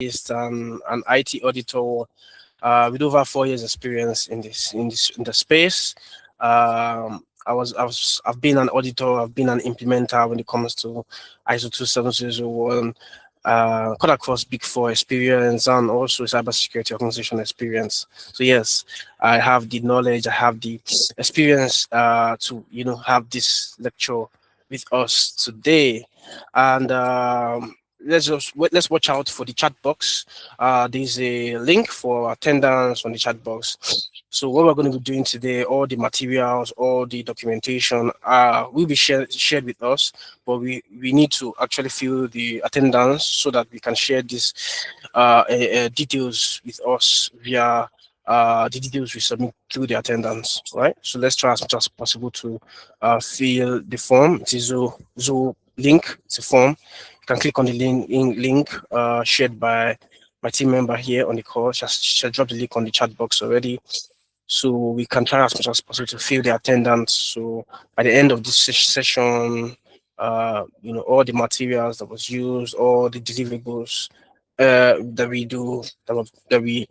is an IT auditor with over 4 years experience in the space. I've been an auditor, I've been an implementer when it comes to ISO 27001, cut across Big Four experience and also cybersecurity organization experience. So yes, I have the knowledge, I have the experience to have this lecture with us today, and let's watch out for the chat box. There's a link for attendance on the chat box. So what we're going to be doing today, all the materials, all the documentation, will be shared with us, but we need to actually fill the attendance so that we can share these details with us via the details we submit through the attendance, right? So let's try as much as possible to fill the form. It is Zoom link. It's a form. You can click on the link shared by my team member here on the call. She dropped the link on the chat box already. So we can try as much as possible to fill the attendance. So by the end of this session, all the materials that was used, all the deliverables that we do, that we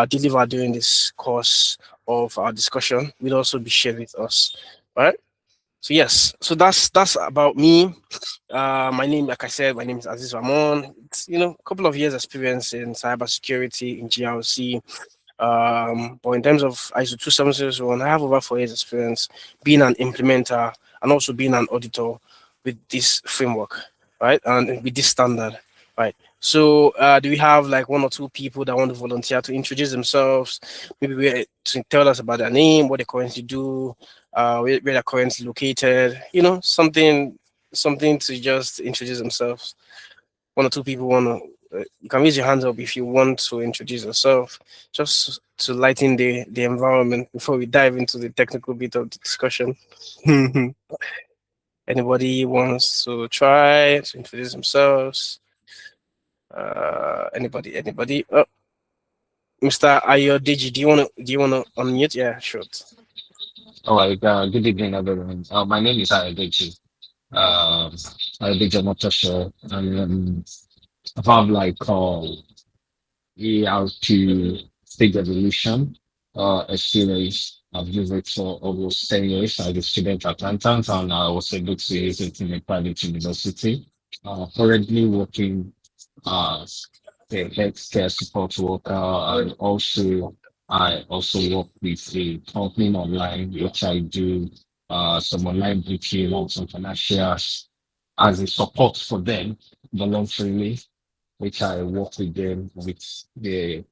deliver during this course of our discussion will also be shared with us, right? So yes, so that's about me. My name, like I said, my name is Aziz Ramon. It's, a couple of years experience in cybersecurity in GRC. But in terms of ISO 27001, I have over 4 years experience being an implementer and also being an auditor with this framework, right? And with this standard, right? So do we have like one or two people that want to volunteer to introduce themselves, maybe to tell us about their name, what they currently do, where they're currently located, something to just introduce themselves. One or two people want to, you can raise your hands up if you want to introduce yourself, just to lighten the environment before we dive into the technical bit of the discussion. Anybody wants to try to introduce themselves? Anybody? Oh, Mr. Ayodeji, do you wanna unmute? Yeah, sure. All right, good evening, everyone. My name is Adeji. Um, Adeji Motosho. I have like ERP stage evolution experience. I've used it for almost 10 years as a student accountant, and I was able to use it in a private university. Currently working as a healthcare support worker, and also I also work with a company online, which I do some online booking and some financials as a support for them voluntarily, which I work with them with the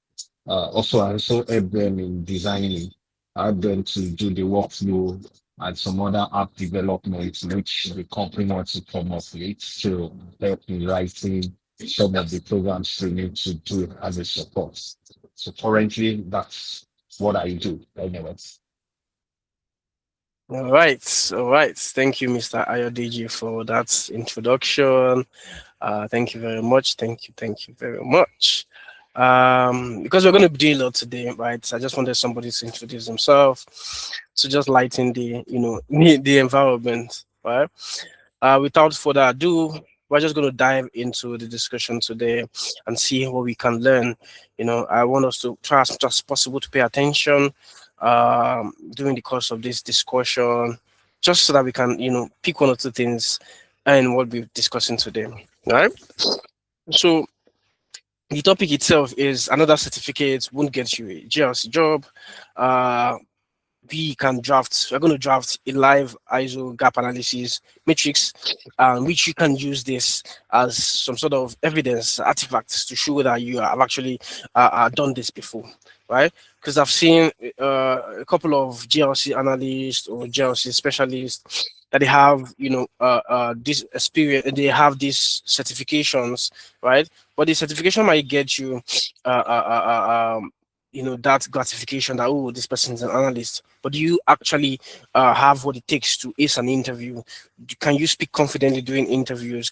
also I also help them in designing, I help them to do the workflow and some other app development which the company wants to come up with to help in writing some of the programs they need to do as a support. So currently that's what I do anyways. All right. Thank you, Mr. Ayodeji, for that introduction. Thank you very much. Thank you very much. Because we're going to be doing a lot today, right? I just wanted somebody to introduce himself to just lighten the environment, right? Without further ado, we're just going to dive into the discussion today and see what we can learn. I want us to try as much as possible to pay attention during the course of this discussion, just so that we can, pick one or two things and what we're discussing today. All right. So the topic itself is another certificate won't get you a GRC job. Uh, we're going to draft a live ISO gap analysis matrix, which you can use this as some sort of evidence artifacts to show that you have actually done this before, right? Because I've seen a couple of GLC analysts or GLC specialists that they have, this experience, they have these certifications, right? But the certification might get you, that gratification that, oh, this person is an analyst. But do you actually have what it takes to ace an interview? Can you speak confidently during interviews?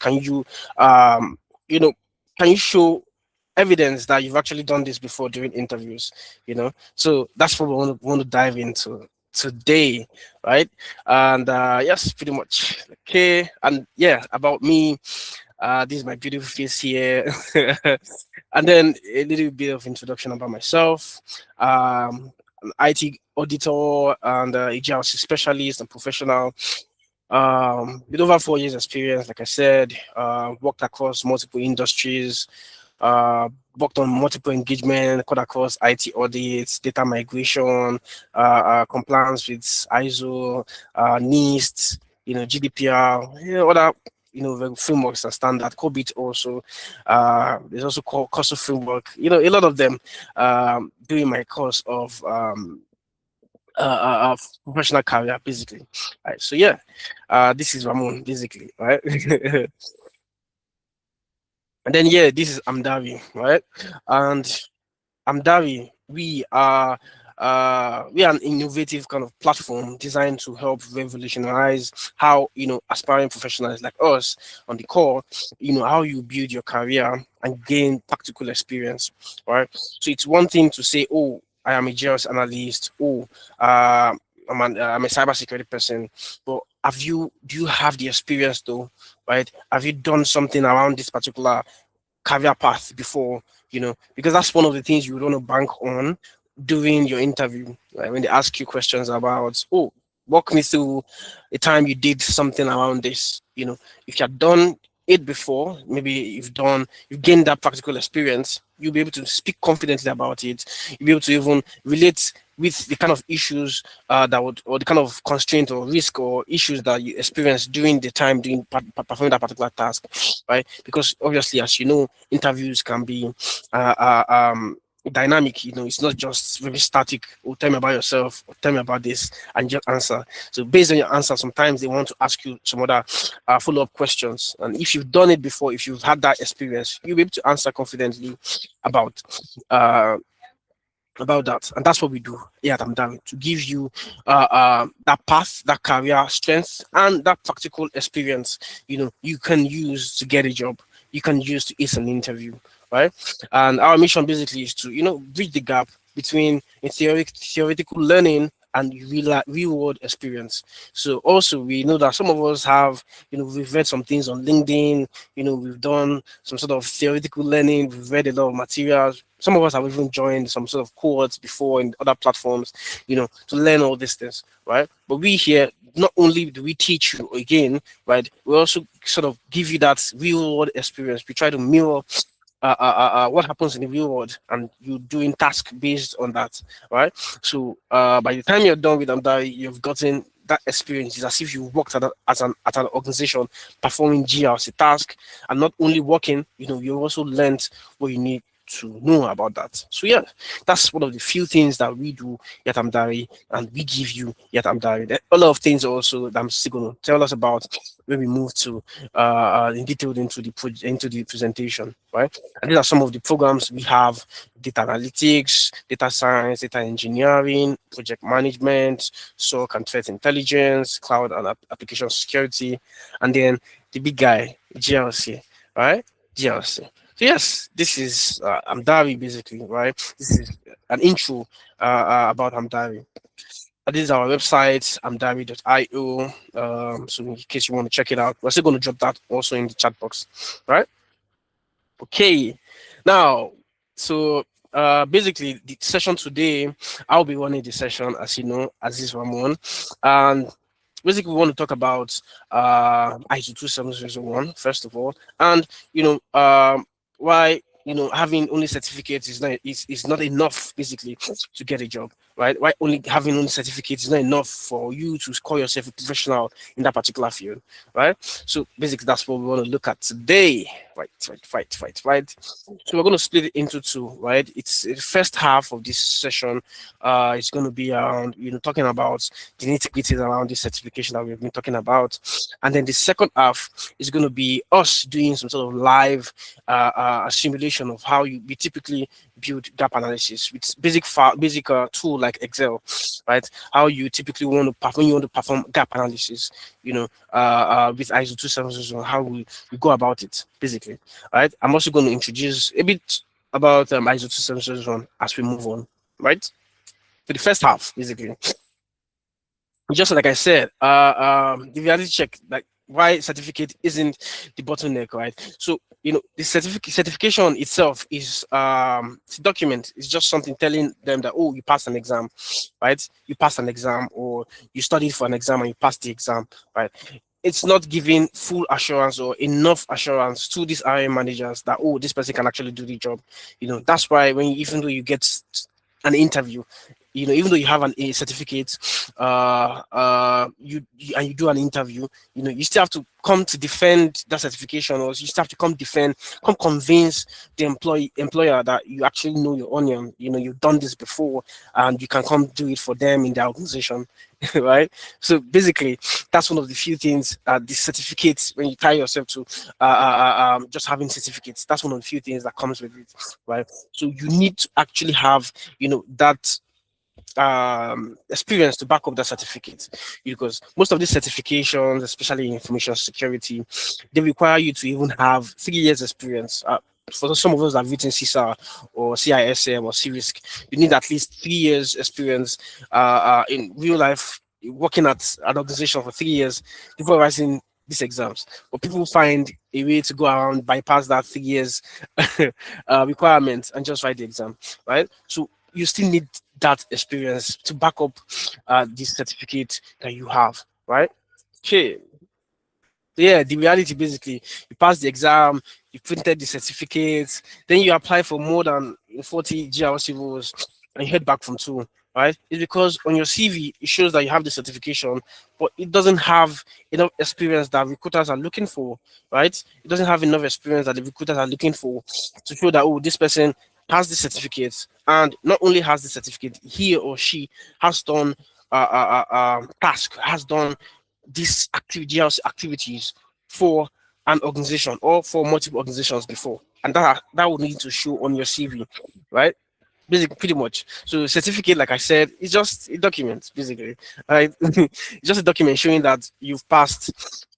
Um, you know, can you show evidence that you've actually done this before during interviews? So that's what we want to dive into today, right? And yes, pretty much. Okay, and yeah, about me. This is my beautiful face here. And then a little bit of introduction about myself. An IT auditor and a GRC specialist and professional. With over 4 years experience, like I said, worked across multiple industries, uh, worked on multiple engagement, cut across IT audits, data migration, compliance with ISO, NIST, GDPR, other the frameworks and standard, COBIT also. There's also COSO framework, a lot of them during my course of professional career, basically. Right, so yeah, this is Ramon, basically, right? And then yeah, this is Amdawi, right? And Amdawi, we are an innovative kind of platform designed to help revolutionize how aspiring professionals like us on the call, how you build your career and gain practical experience, right? So it's one thing to say, oh, I am a GRS analyst, oh, I'm a cybersecurity person, but do you have the experience though, right? Have you done something around this particular career path before, because that's one of the things you would want to bank on during your interview, right? When they ask you questions about, oh, walk me through a time you did something around this, if you've done it before, maybe you've gained that practical experience, you'll be able to speak confidently about it. You'll be able to even relate with the kind of issues or the kind of constraint or risk or issues that you experience during the time doing performing that particular task, right? Because obviously, as you know, interviews can be dynamic. It's not just very static. Oh, tell me about yourself, or tell me about this, and just answer. So based on your answer, sometimes they want to ask you some other follow-up questions. And if you've done it before, if you've had that experience, you'll be able to answer confidently about uh, about that. And that's what we do here at Amdami, to give you that path, that career strength, and that practical experience, you can use to get a job, you can use to ace an interview, right? And our mission basically is to, bridge the gap between a theoretical learning and real world experience. So also we know that some of us have, we've read some things on LinkedIn, we've done some sort of theoretical learning, we've read a lot of materials. Some of us have even joined some sort of cohorts before in other platforms, to learn all these things, right? But we here, not only do we teach you again, right, we also sort of give you that real world experience. We try to mirror what happens in the real world, and you doing task based on that, right? So by the time you're done with Amdari, you've gotten that experience. It's as if you worked at an organization performing GRC task, and not only working, you also learned what you need to know about that. So yeah, that's one of the few things that we do at Amdari, and we give you at Amdari. There are a lot of things also that I'm still going to tell us about when we move to in detail into the presentation, right? And these are some of the programs we have: data analytics, data science, data engineering, project management, SOC and threat intelligence, cloud and application security, and then the big guy, GRC, right? GRC. So yes, this is Amdari basically, right? This is an intro about Amdari. This is our website, amdari.io. So in case you want to check it out, we're still going to drop that also in the chat box, right? Okay. Now, so basically the session today, I'll be running the session, as you know, Aziz Ramon, and basically we want to talk about ISO 27001 first of all, and why having only certificates is not enough basically to get a job, right? Why only having only certificates is not enough for you to call yourself a professional in that particular field, right? So basically that's what we want to look at today, right? So we're going to split it into two, right? It's the first half of this session. It's going to be around talking about the nitty-gritties around this certification that we've been talking about, and then the second half is going to be us doing some sort of live simulation of how we typically build gap analysis with basic tool like Excel, right? How you typically when you want to perform gap analysis, with ISO 27001, how we go about it, basically, right? I'm also going to introduce a bit about ISO 27001 as we move on, right? For the first half, basically. Just like I said, the reality check, like why certificate isn't the bottleneck, right? So the certification itself is it's a document. It's just something telling them that, oh, you passed an exam, right? You passed an exam, or you studied for an exam and you passed the exam, right? It's not giving full assurance or enough assurance to these hiring managers that, oh, this person can actually do the job. That's why when even though you get an interview, even though you have a certificate, and you do an interview, you still have to come to defend that certification, or you still have to come convince the employer that you actually know your onion. You've done this before, and you can come do it for them in their organization, right? So basically, that's one of the few things. The certificates, when you tie yourself to just having certificates, that's one of the few things that comes with it, right? So you need to actually have that experience to back up that certificate, because most of these certifications, especially in information security, they require you to even have 3 years experience. For some of us that have written CISA or CISM or CRISC, you need at least 3 years experience in real life, working at an organization for 3 years before writing these exams. But people find a way to go around, bypass that 3 years requirement, and just write the exam, right? So you still need that experience to back up this certificate that you have, right? Okay. Yeah, the reality basically, you pass the exam, you printed the certificate, then you apply for more than 40 GRC roles, and you head back from two, right? It's because on your CV, it shows that you have the certification, but it doesn't have enough experience that recruiters are looking for, right? It doesn't have enough experience that the recruiters are looking for to show that, oh, this person has the certificate, and not only has the certificate, he or she has done task, has done these activities for an organization or for multiple organizations before, and that would need to show on your CV, right? Basically, pretty much. So certificate, like I said, is just a document, basically, right? It's just a document showing that you've passed.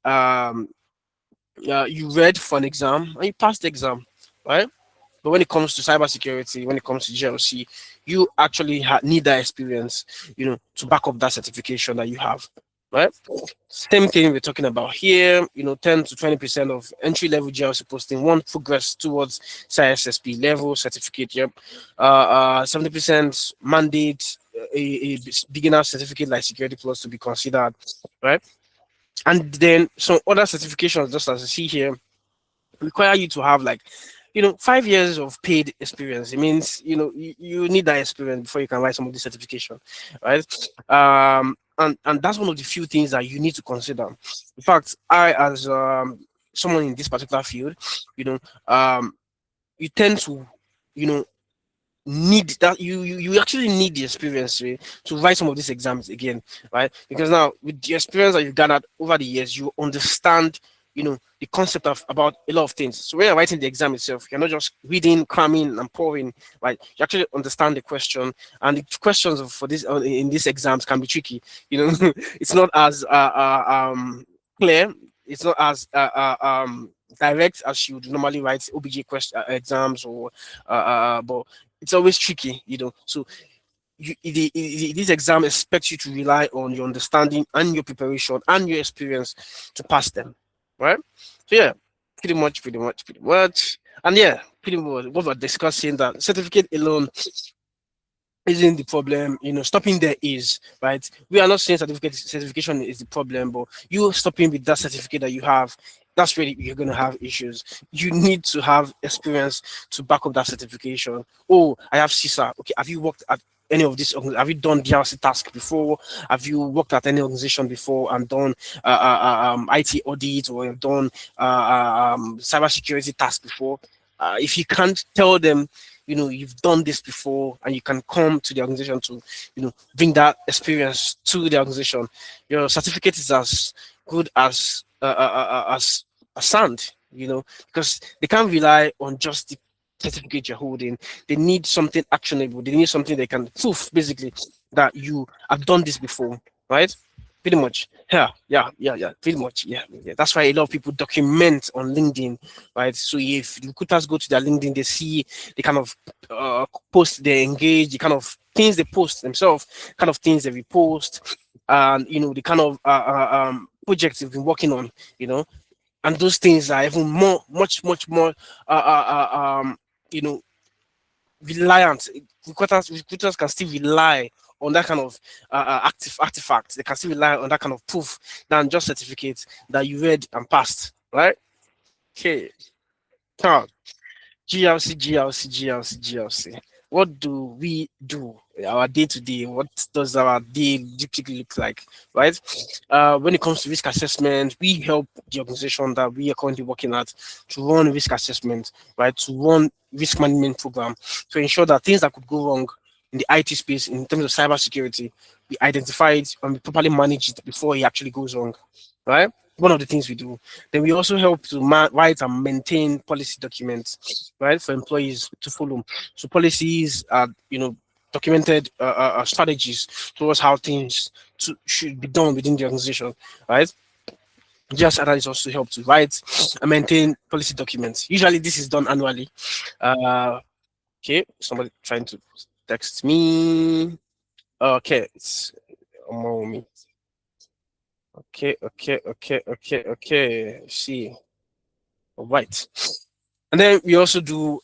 You read for an exam and you passed the exam, right? But when it comes to cybersecurity, when it comes to GRC, you actually need that experience, to back up that certification that you have, right? Same thing we're talking about here. 10 to 20% of entry level GRC posting won't progress towards CISSP level certificate. Yep. 70% mandate a beginner certificate like Security Plus to be considered, right? And then some other certifications, just as you see here, require you to have like 5 years of paid experience. It means you need that experience before you can write some of the certification, right? And that's one of the few things that you need to consider. In fact, I, as someone in this particular field, you know you tend to you know need that, you actually need the experience, right, to write some of these exams again, right? Because now with the experience that you've gathered over the years, you understand the concept of about a lot of things. So when you're writing the exam itself, you're not just reading, cramming and pouring, right? You actually understand the question, and the questions for this in these exams can be tricky. It's not as clear, it's not as direct as you would normally write OBJ question exams, or but it's always tricky, So this exam expects you to rely on your understanding and your preparation and your experience to pass them, right? So yeah, pretty much, and yeah, pretty much what we're discussing, that certificate alone isn't the problem. Stopping there is, right. We are not saying certification is the problem, but you stopping with that certificate that you have, that's really you're going to have issues. You need to have experience to back up that certification. Oh, I have CISA. Okay, have you worked at any of this? Have you done DRC task before? Have you worked at any organization before and done IT audit, or have done cybersecurity task before? If you can't tell them you've done this before, and you can come to the organization to bring that experience to the organization, your certificate is as good as sand, because they can't rely on just the certificate you're holding. They need something actionable. They need something they can prove, basically, that you have done this before, right? Pretty much. Yeah. Pretty much. Yeah. That's why a lot of people document on LinkedIn, right? So if recruiters go to their LinkedIn, they see the kind of post they engage, the kind of things they post themselves, kind of things they repost, and the kind of projects you've been working on, and those things are even more, much more, you know, reliant. Recruiters can still rely on that kind of active artifact. They can still rely on that kind of proof than just certificates that you read and passed, right? Okay. Now, GRC. What do we do? Our day to day. What does our day typically look like? Right? When it comes to risk assessment, we help the organization that we are currently working at to run risk assessment, right? To run risk management program to ensure that things that could go wrong in the IT space in terms of cybersecurity, we identify it and we properly manage it before it actually goes wrong, right? One of the things we do. Then we also help to write and maintain policy documents, right, for employees to follow. So policies are, documented strategies towards how things should be done within the organization, right? Just analysts also help to write and maintain policy documents. Usually, this is done annually. Okay, somebody trying to text me. Okay, it's me. Okay. See, all right. And then we also do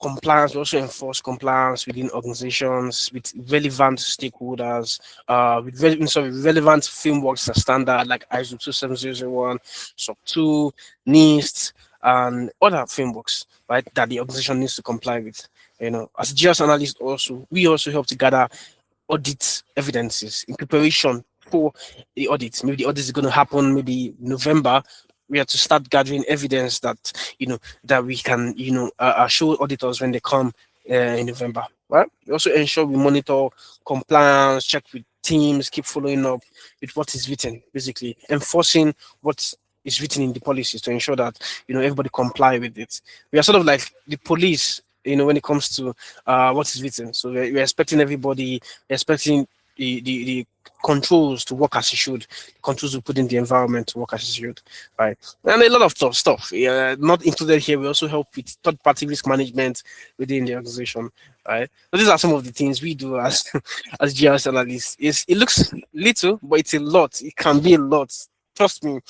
compliance. We also enforce compliance within organizations with relevant stakeholders, relevant frameworks and standard like ISO 27001, SOC 2, NIST, and other frameworks, right, that the organization needs to comply with. As a GS analyst, we also help to gather audit evidences in preparation for the audit. Maybe the audit is going to happen maybe November. We have to start gathering evidence that that we can show auditors when they come in November. Right. We also ensure we monitor compliance, check with teams, keep following up with what is written, basically enforcing what is written in the policies to ensure that everybody comply with it. We are sort of like the police, when it comes to what is written. So we're expecting everybody, we're expecting the controls to work as it should, the controls to put in the environment to work as it should, right? And a lot of stuff. Not included here. We also help with third-party risk management within the organization, right? So these are some of the things we do as as GRS analysts. It looks little, but it's a lot. It can be a lot. Trust me,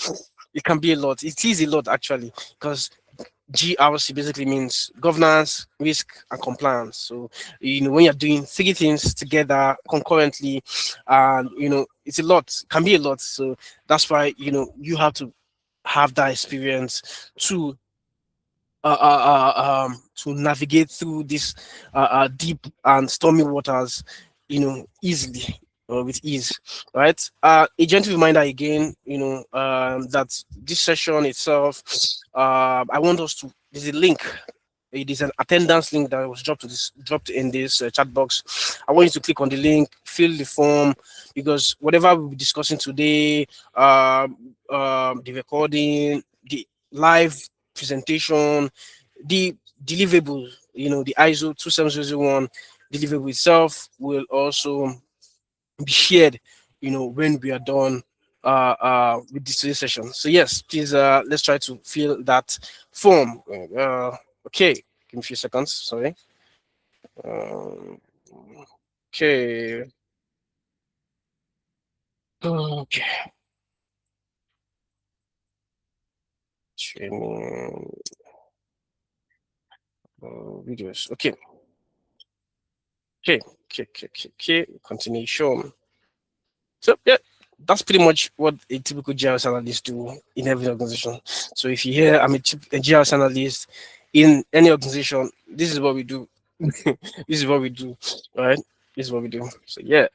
it can be a lot. It is a lot actually, because GRC basically means governance, risk, and compliance. So, when you're doing three things together concurrently, and it's a lot, can be a lot. So that's why you have to have that experience to navigate through this deep and stormy waters, easily or with ease, right? A gentle reminder again, that this session itself, I want us to. There's a link. It is an attendance link that was dropped in this chat box. I want you to click on the link, fill the form, because whatever we'll be discussing today, the recording, the live presentation, the deliverable, the ISO 27001 deliverable itself will also be shared, when we are done with this session. So yes, please let's try to fill that form. Okay, give me a few seconds. Sorry. Okay. Okay. Training videos. Okay. Continuation. So yeah, that's pretty much what a typical GRS analyst do in every organization. So if you hear I'm a GRS analyst in any organization, this is what we do. This is what we do, right? This is what we do. So yeah.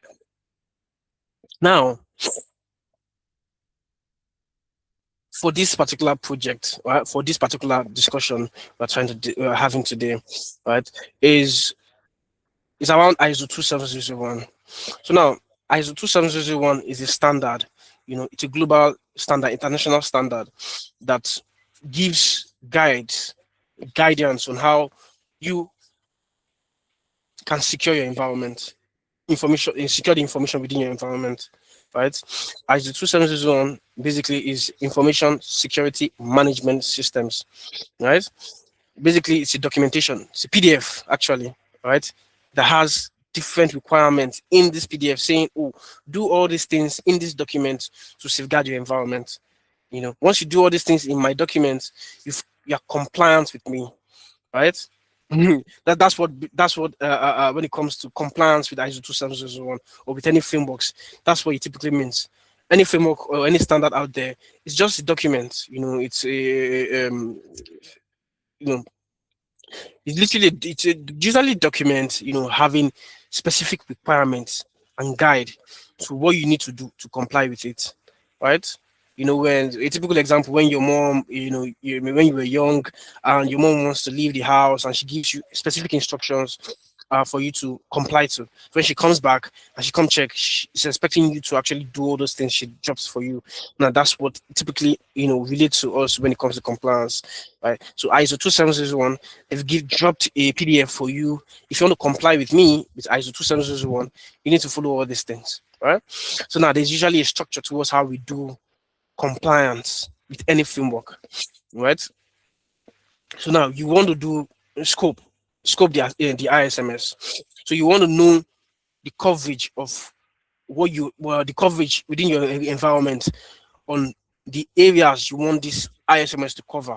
Now, for this particular project, right, for this particular discussion we're having today, right, is around ISO 27001. So now, ISO 27001 is a standard, it's a global standard, international standard that gives guidance on how you can secure your environment, secure the information within your environment, right? ISO 27001 basically is information security management systems, right? Basically, it's a documentation, it's a PDF actually, right? That has different requirements in this PDF saying, oh, do all these things in this document to safeguard your environment. Once you do all these things in my document, you're compliant with me, right? That's what when it comes to compliance with ISO 27001 or with any frameworks, that's what it typically means. Any framework or any standard out there, it's just a document. It's a you know it's usually document, having specific requirements and guide to what you need to do to comply with it, right? When a typical example, when your mom, when you were young and your mom wants to leave the house and she gives you specific instructions for you to comply to. When she comes back and she come check, she's expecting you to actually do all those things she drops for you. Now that's what typically relates to us when it comes to compliance, right? So ISO 27001, they've dropped a PDF for you. If you want to comply with me with ISO 27001, you need to follow all these things, right? So now there's usually a structure towards how we do compliance with any framework, right? So now you want to do scope the ISMS. So you want to know the coverage of the coverage within your environment on the areas you want this ISMS to cover,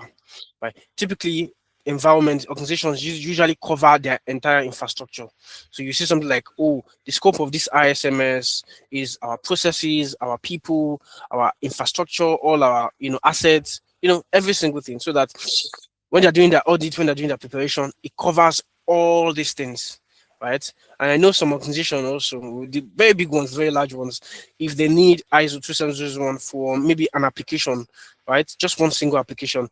right? Typically, environment organizations usually cover their entire infrastructure. So you see something like, oh, the scope of this ISMS is our processes, our people, our infrastructure, all our assets, every single thing, so that when they're doing their audit, when they're doing their preparation, it covers all these things, right? And I know some organizations also, the very big ones, very large ones, if they need ISO 27001 for maybe an application, right? Just one single application,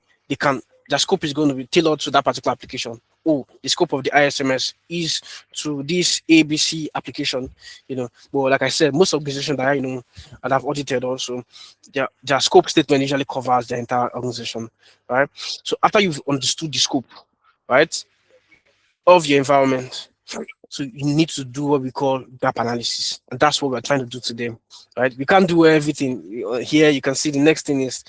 their scope is going to be tailored to that particular application. Oh, the scope of the ISMS is to this ABC application, But like I said, most organizations that and I've audited also, their scope statement usually covers the entire organization, right? So after you've understood the scope, right, of your environment, so you need to do what we call gap analysis, and that's what we're trying to do today, right? We can't do everything here. You can see the next thing is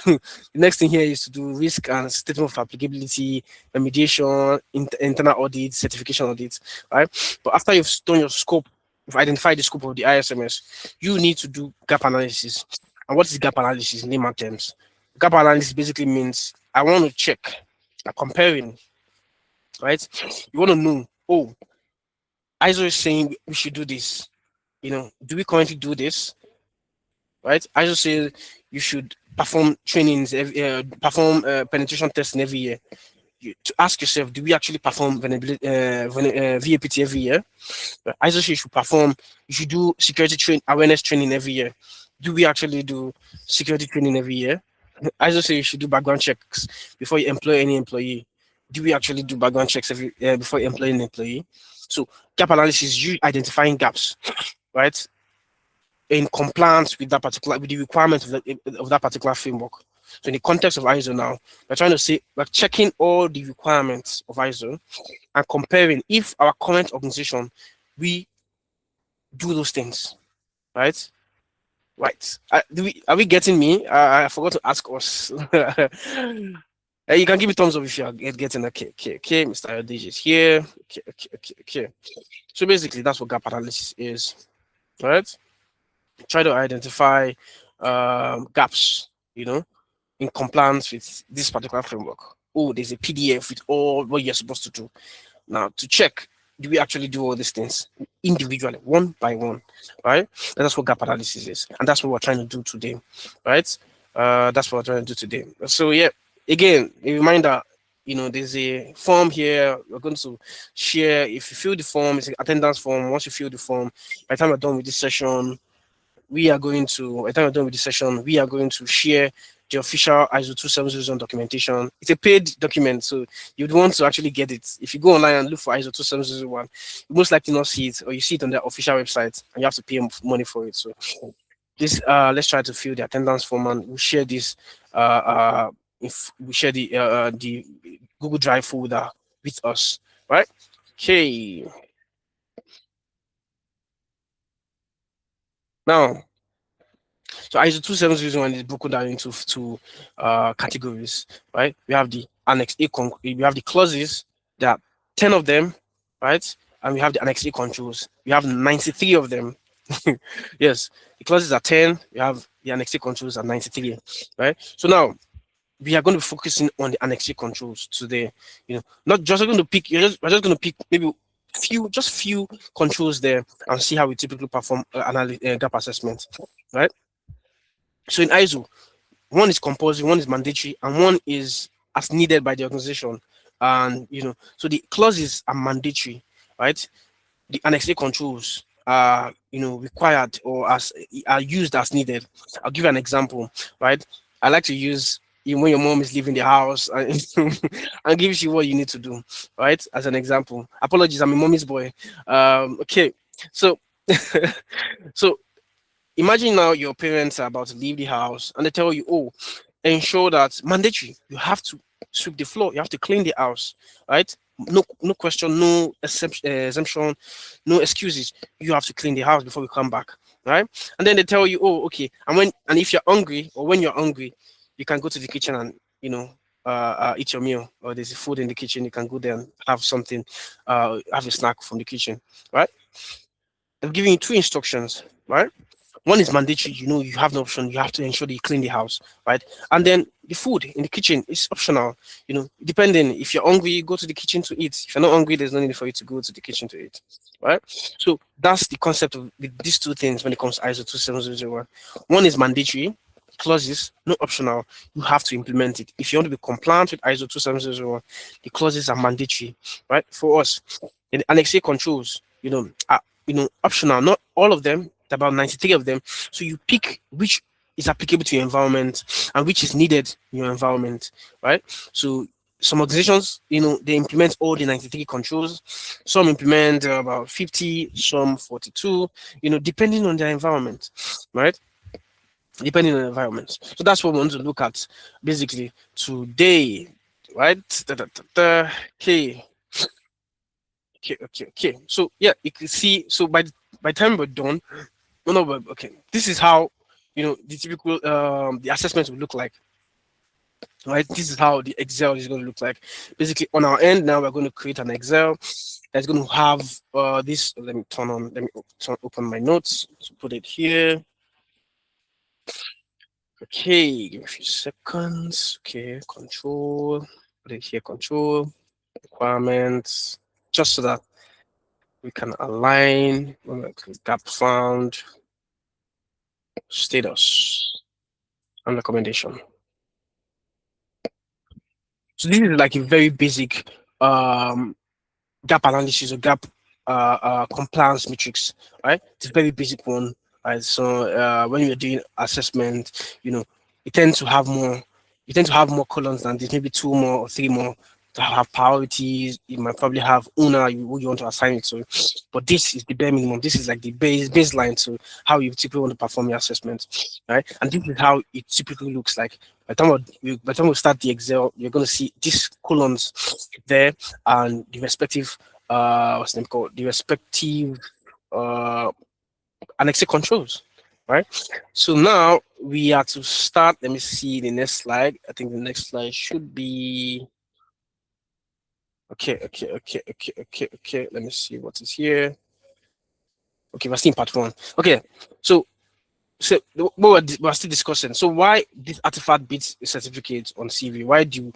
the next thing here is to do risk and statement of applicability, remediation, internal audit, certification audits, right? But after you've done your scope, you've identified the scope of the ISMS, you need to do gap analysis. And what is gap analysis in layman terms? Gap analysis basically means I want to check, comparing, right? You want to know, oh, ISO is saying we should do this. Do we currently do this? Right? ISO says you should perform trainings, perform penetration testing every year. To ask yourself, do we actually perform VAPT every year? ISO says you should do security awareness training every year. Do we actually do security training every year? ISO says you should do background checks before you employ any employee. Do we actually do background checks before you employ an employee? So gap analysis, you identifying gaps, right, in compliance with the requirements of that particular framework. So in the context of ISO now, we're trying to say we're checking all the requirements of ISO and comparing if our current organization we do those things, right? Right. Are we getting me? I forgot to ask us. You can give me thumbs up if you are getting okay, Mr. Ayodeji is here. Okay. So basically, that's what gap analysis is, right? Try to identify gaps, in compliance with this particular framework. Oh, there's a PDF with all what you're supposed to do. Now, to check, do we actually do all these things individually, one by one, right? And that's what gap analysis is. And that's what we're trying to do today, right? That's what we're trying to do today. So, yeah, again, a reminder, there's a form here. We're going to share. If you fill the form, it's an attendance form. Once you fill the form, by the time we're done with this session, we are going to share the official ISO 27001 documentation. It's a paid document, so you'd want to actually get it. If you go online and look for ISO 27001, you most likely not see it, or you see it on their official website, and you have to pay money for it. So this, let's try to fill the attendance form, and we'll share this. If we share the Google Drive folder with us, right? Okay. Now, so ISO 27001 is broken down into two categories, right? We have the Annex A, we have the clauses, there are 10 of them, right? and we have the Annex A controls. We have 93 of them. Yes, the clauses are 10. We have the Annex A controls are 93, right? So now we are going to be focusing on the Annex A controls today. Not just going to pick. We're just going to pick maybe few controls there and see how we typically perform gap assessment, right? So in ISO, one is compulsory, one is mandatory, and one is as needed by the organization. And so the clauses are mandatory, right? The Annex A controls are required or are used as needed. I'll give you an example, right? I like to use when your mom is leaving the house and gives you what you need to do, right? As an example. Apologies, I'm a mommy's boy. Okay, so so imagine now your parents are about to leave the house and they tell you, oh, ensure that mandatory, you have to sweep the floor, you have to clean the house, right? No question, no exemption, no excuses. You have to clean the house before we come back, right? And then they tell you, oh, okay. And if you're hungry or when you're hungry, you can go to the kitchen and eat your meal, or there's food in the kitchen. You can go there and have something, have a snack from the kitchen, right? They're giving you two instructions, right? One is mandatory, you have no option. You have to ensure that you clean the house, right? And then the food in the kitchen is optional, depending. If you're hungry, go to the kitchen to eat. If you're not hungry, there's no need for you to go to the kitchen to eat, right? So that's the concept of these two things when it comes to ISO 27001. One is mandatory, clauses, no optional. You have to implement it. If you want to be compliant with ISO 27001, the clauses are mandatory, right? For us, in the Annex A controls, are optional. Not all of them, about 93 of them. So you pick which is applicable to your environment and which is needed in your environment, right? So some organizations, they implement all the 93 controls. Some implement about 50, some 42, depending on their environment, right? Depending on the environment. So that's what we want to look at basically today, right? Okay. Okay. So yeah, you can see. So by the time we're done, no, but okay. This is how the typical the assessment will look like. Right, this is how the Excel is going to look like. Basically, on our end now, we're going to create an Excel that's going to have this. Let me open my notes to put it here. Okay, give me a few seconds. Okay, control, put it here, control, requirements, just so that we can align. Gap found, status, and recommendation. So this is like a very basic gap analysis or gap compliance matrix, right? It's a very basic one, right? So when you're doing assessment, you tend to have more columns than this, maybe two more or three more to have priorities. You might probably have owner who you want to assign it to, but this is the bare minimum. This is like the baseline to how you typically want to perform your assessment, right? And this is how it typically looks like. By the time we start the Excel, you're going to see these columns there and the respective what's the name called, the respective Annex A controls, right? So now we are to start. Let me see the next slide. I think the next slide should be okay. Let me see what is here. Okay, we're still in part one. Okay, so we're still discussing. So why this artifact beats certificate on CV? Why do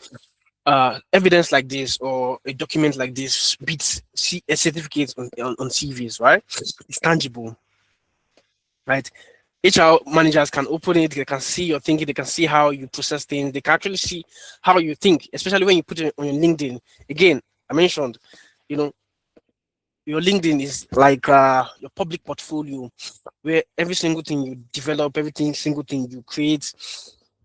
evidence like this or a document like this beats a certificate on CVs, right? It's tangible, right? HR managers can open it, they can see your thinking, they can see how you process things, they can actually see how you think, especially when you put it on your LinkedIn. Again, I mentioned, your LinkedIn is like your public portfolio where every single thing you develop, single thing you create,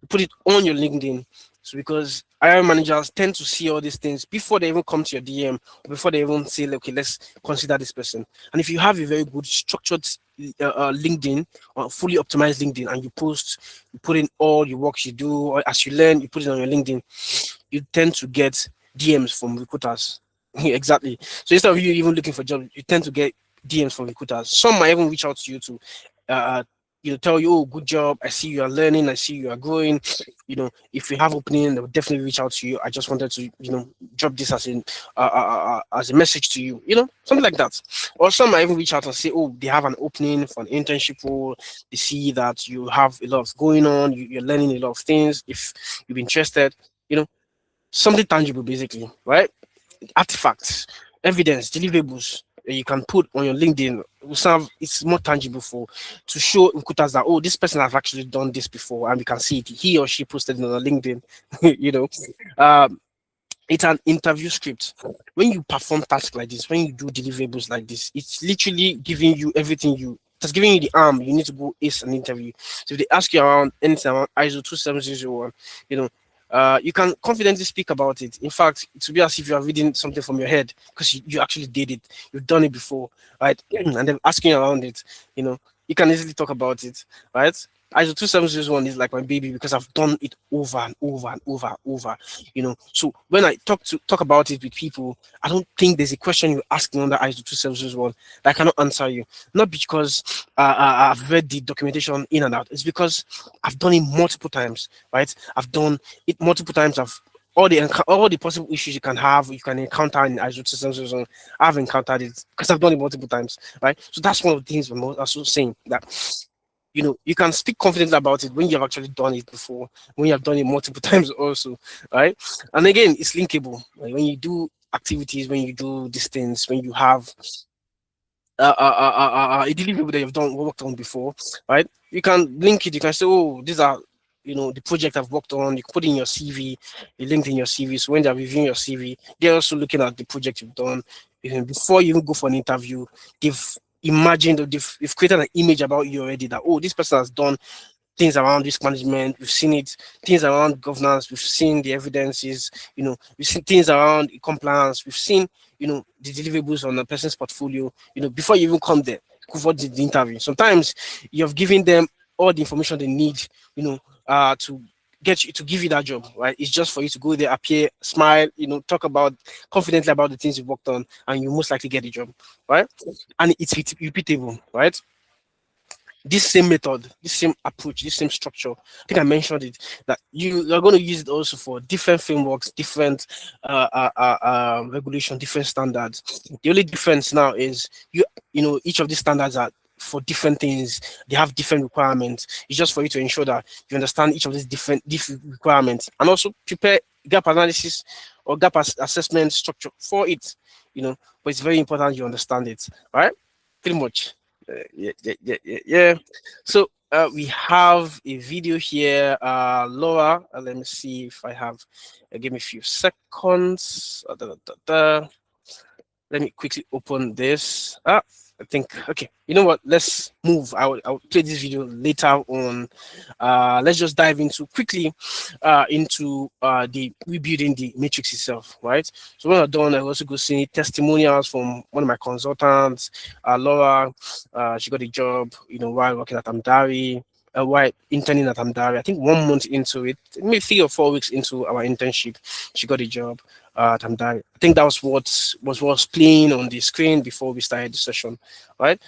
you put it on your LinkedIn. So because hiring managers tend to see all these things before they even come to your DM, before they even say, okay, let's consider this person. And if you have a very good structured LinkedIn or fully optimized LinkedIn and you put in all your works you do, or as you learn, you put it on your LinkedIn, you tend to get DMs from recruiters. Exactly. So instead of you even looking for jobs, you tend to get DMs from recruiters. Some might even reach out to you to tell you, oh, good job, I see you are learning, I see you are growing. If you have opening, they will definitely reach out to you. I just wanted to, drop this as a message to you, something like that. Or some might even reach out and say, oh, they have an opening for an internship role. They see that you have a lot of going on, you're learning a lot of things. If you're interested, something tangible, basically, right? Artifacts, evidence, deliverables that you can put on your LinkedIn will serve. It's more tangible to show recruiters that, oh, this person has actually done this before, and we can see it. He or she posted it on LinkedIn. Um, it's an interview script. When you perform tasks like this, when you do deliverables like this, it's literally giving you everything it's giving you the arm you need to go ace an interview. So if they ask you around anything around ISO 27001, you can confidently speak about it. In fact, it will be as if you are reading something from your head because you actually did it. You've done it before, right? And then asking around it, you can easily talk about it, right? ISO 27001 is like my baby because I've done it over and over and over and over. So when I talk about it with people, I don't think there's a question you ask me under ISO 27001 that I cannot answer you. Not because I've read the documentation in and out. It's because I've done it multiple times, right? I've done it multiple times. All the possible issues you can encounter in ISO 27001. I've encountered it because I've done it multiple times, right? So that's one of the things I'm also saying, that you can speak confidently about it when you've actually done it before, when you have done it multiple times also, right? And again, it's linkable. Like when you do activities, when you do these things, when you have a deliverable that you've worked on before, right? You can link it. You can say, oh, these are the project I've worked on. You can put in your CV, you link in your CV. So when they're reviewing your CV, they're also looking at the project you've done. Before you even go for an interview, they've imagined, or they've created an image about you already, that, oh, this person has done things around risk management. We've seen it, things around governance. We've seen the evidences. We've seen things around compliance. We've seen, the deliverables on a person's portfolio. Before you even come there, for the interview, sometimes you've given them all the information they need, to give you that job, right? It's just for you to go there, appear, smile, talk about confidently about the things you've worked on, and you most likely get the job, right? And it's repeatable, right? This same method, this same approach, this same structure, I think I mentioned it, that you are going to use it also for different frameworks, different regulation, different standards. The only difference now is each of these standards are for different things. They have different requirements. It's just for you to ensure that you understand each of these different requirements, and also prepare gap analysis or gap assessment structure for it. But it's very important you understand it, right? Pretty much. Yeah. So we have a video here. Laura, let me see if I have. Give me a few seconds. Let me quickly open this. I think, okay, you know what? Let's move. I'll play this video later on. Let's just dive quickly into the rebuilding the matrix itself, right? So when I'm done, I also go see testimonials from one of my consultants, Laura. She got a job, while working at Amdari. While interning at Amdari, I think 1 month into it, maybe 3 or 4 weeks into our internship, she got a job at Amdari. I think that was what was playing on the screen before we started the session, right?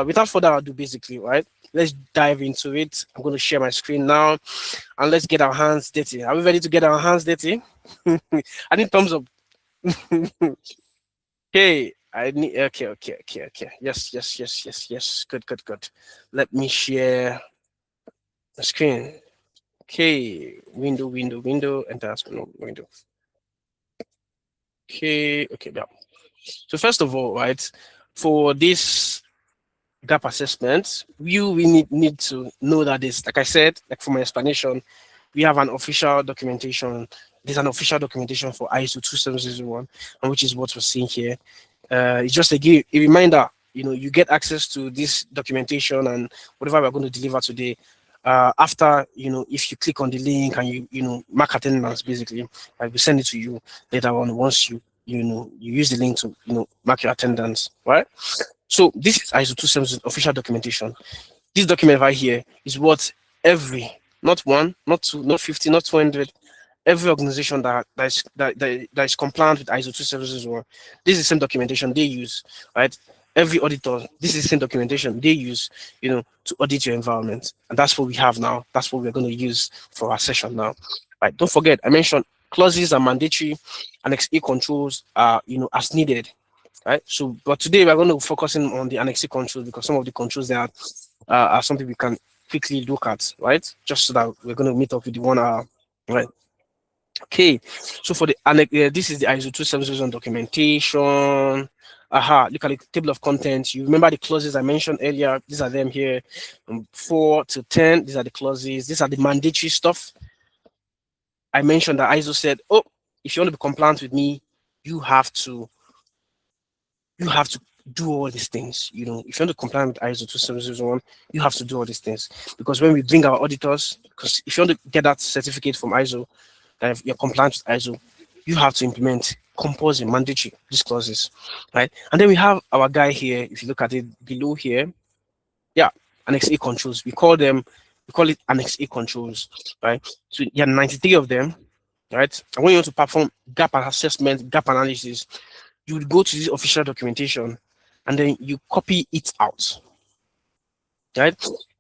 Without further ado, basically, right? Let's dive into it. I'm going to share my screen now, and let's get our hands dirty. Are we ready to get our hands dirty? I need thumbs up. Okay. Okay. Yes. Good. Let me share the screen. Okay, window, enter window. Okay, yeah. So first of all, right, for this gap assessment, we need to know that this, like I said, like for my explanation, we have an official documentation. There's an official documentation for ISO 27001, and which is what we're seeing here. It's just a reminder, you get access to this documentation and whatever we're going to deliver today. After, if you click on the link and you mark attendance, basically, I will send it to you later on once you use the link to mark your attendance, right? So this is ISO 270 official documentation. This document right here is what every, not one, not two, not 50, not 200, every organization that is compliant with ISO 27001, this is the same documentation they use, right? every auditor, this is the same documentation they use, to audit your environment. And that's what we have now. That's what we're going to use for our session now. Right. Don't forget, I mentioned clauses are mandatory, Annex A controls are, as needed. Right. So, but today we're going to focus on the Annex A controls because some of the controls there are something we can quickly look at, right? Just so that we're going to meet up with the 1 hour, right? Okay, so for the this is the ISO 27001 documentation. Look at the table of contents. You remember the clauses I mentioned earlier. These are them here, 4 to 10. These are the clauses. These are the mandatory stuff. I mentioned that ISO said, oh, if you want to be compliant with me, you have to do all these things. If you want to comply with ISO 27001, you have to do all these things. Because when we bring our auditors, because if you want to get that certificate from ISO, that you're compliant with ISO, you have to implement compulsory, mandatory, these clauses, right? And then we have our guy here. If you look at it below here, yeah, Annex A controls. We call it Annex A controls, right? So you have 93 of them, right? And when you want to perform gap assessment, gap analysis, you would go to this official documentation and then you copy it out, right?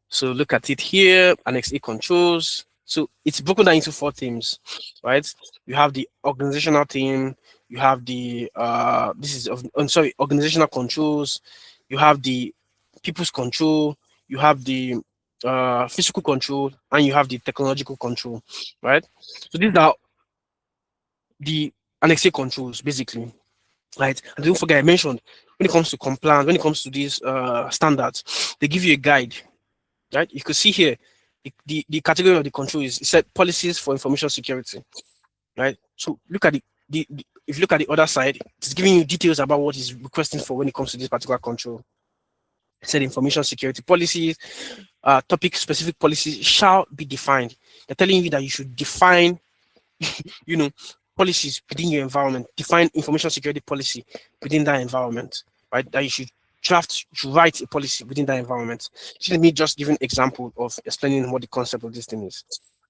So look at it here, Annex A controls. So it's broken down into 4 themes, right? You have the organizational theme, you have the organizational controls, you have the people's control, you have the physical control, and you have the technological control, right? So these are the Annex A controls, basically, right? And don't forget, I mentioned when it comes to compliance, when it comes to these standards, they give you a guide, right? You could see here the category of the control is, it said policies for information security, right? So look at if you look at the other side, it's giving you details about what is requesting for when it comes to this particular control. It said information security policies, topic specific policies shall be defined. They're telling you that you should define, policies within your environment, define information security policy within that environment, right? That you should write a policy within that environment. This is me just giving an example of explaining what the concept of this thing is,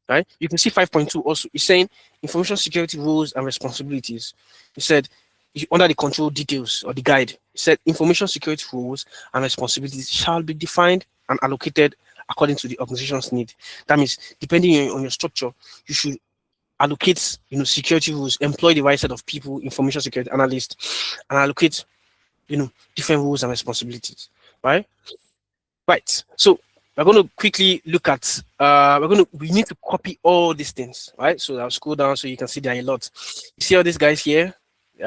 right? You can see 5.2 also is saying information security rules and responsibilities. It said under the control details or the guide, it said information security rules and responsibilities shall be defined and allocated according to the organization's need. That means depending on your structure, you should allocate, security rules, employ the right set of people, information security analysts, and allocate, different rules and responsibilities, right? Right. So we're going to quickly look at, we need to copy all these things, right? So I'll scroll down so you can see there are a lot. You see all these guys here? See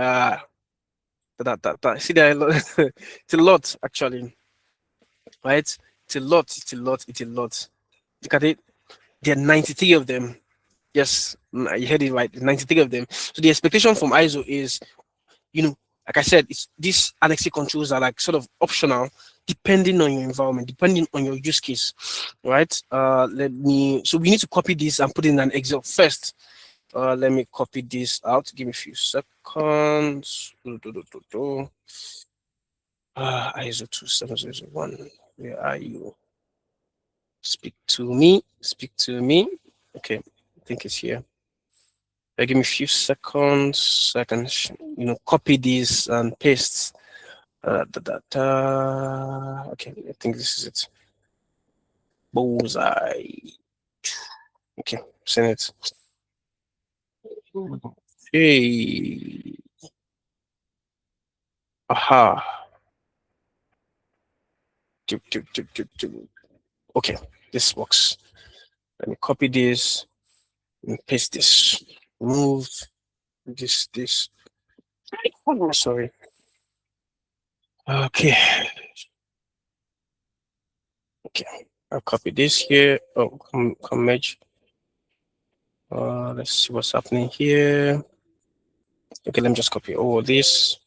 there are a lot. It's a lot, actually, right? It's a lot. Look at it. There are 93 of them. Yes, you heard it right. 93 of them. So the expectation from ISO is, like I said, it's these Annex A controls are like sort of optional, depending on your environment, depending on your use case, right? So we need to copy this and put it in an Excel first. Let me copy this out. Give me a few seconds. ISO 27001. Where are you? Speak to me. Okay, I think it's here. Give me a few seconds so I can, copy this and paste. Okay, I think this is it. Bullseye. Okay, send it. Hey. Aha. Okay, this works. Let me copy this and paste this. Move this. Sorry. Okay. I'll copy this here. Oh, come merge. Let's see what's happening here. Okay, let me just copy all this.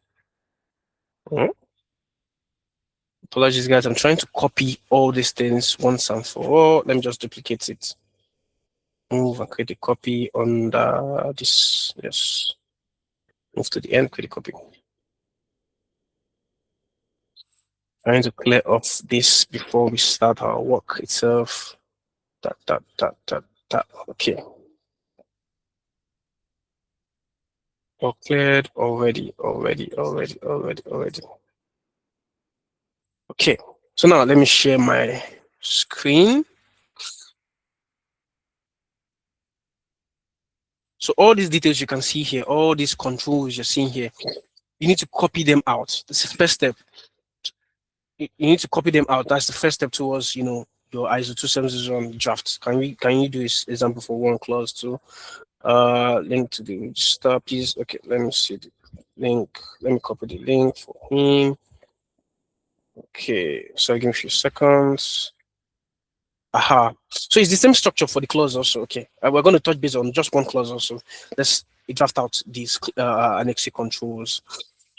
Apologies, guys. I'm trying to copy all these things once and for all. Let me just duplicate it. Move and create a copy on this. Yes. Move to the end, create a copy. Trying to clear off this before we start our work itself. Okay. All cleared already. Okay, so now let me share my screen. So all these details you can see here, all these controls you're seeing here, you need to copy them out. This is the first step. You need to copy them out. That's the first step towards, your ISO 27001 draft. Can you do this example for one clause too? Link to the register, please. Okay, let me see the link. Let me copy the link for him. Okay, so give me a few seconds. Aha. So it's the same structure for the clause also. Okay, we're going to touch base on just one clause also. Let's draft out these Annex A controls.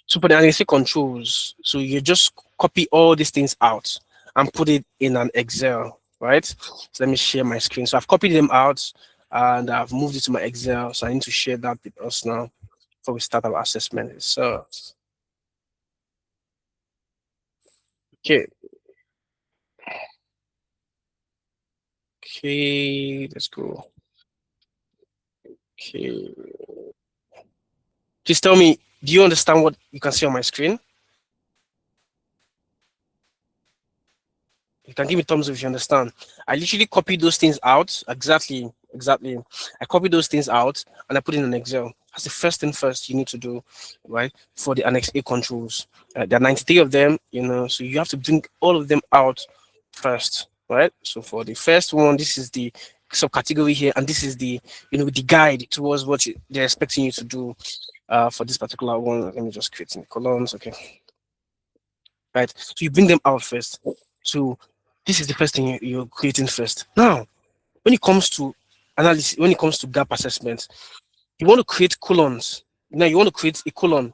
So for the Annex A controls, so you just copy all these things out and put it in an Excel, right? So let me share my screen. So I've copied them out and I've moved it to my Excel. So I need to share that with us now before we start our assessment. So, okay. Okay, let's go. Okay. Please tell me, do you understand what you can see on my screen? You can give me thumbs up if you understand. I literally copied those things out. Exactly. I copied those things out and I put it in an Excel. That's the first thing first you need to do, right? For the Annex A controls. There are 93 of them, so you have to bring all of them out first, right? So for the first one, this is the subcategory here, and this is the, the guide towards what they're expecting you to do for this particular one. Let me just create some columns, okay? Right, so you bring them out first. So this is the first thing you're creating first. Now, when it comes to analysis, when it comes to gap assessment, you want to create columns. Now you want to create a column.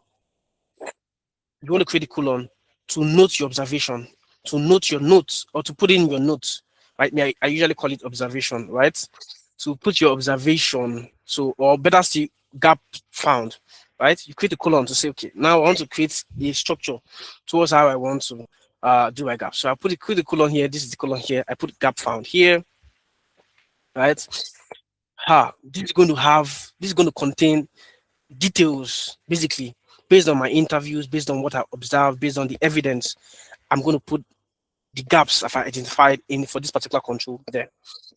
You want to create a column to note your observation, to note your notes, or to put in your notes. Right? I usually call it observation, right? To put your observation, so or better still, gap found. Right? You create a column to say, okay, now I want to create a structure towards how I want to do my gap. So I create a column here. This is the column here. I put gap found here. Right? This is going to contain details, basically, based on my interviews, based on what I observed, based on the evidence. I'm going to put the gaps I've identified in for this particular control there,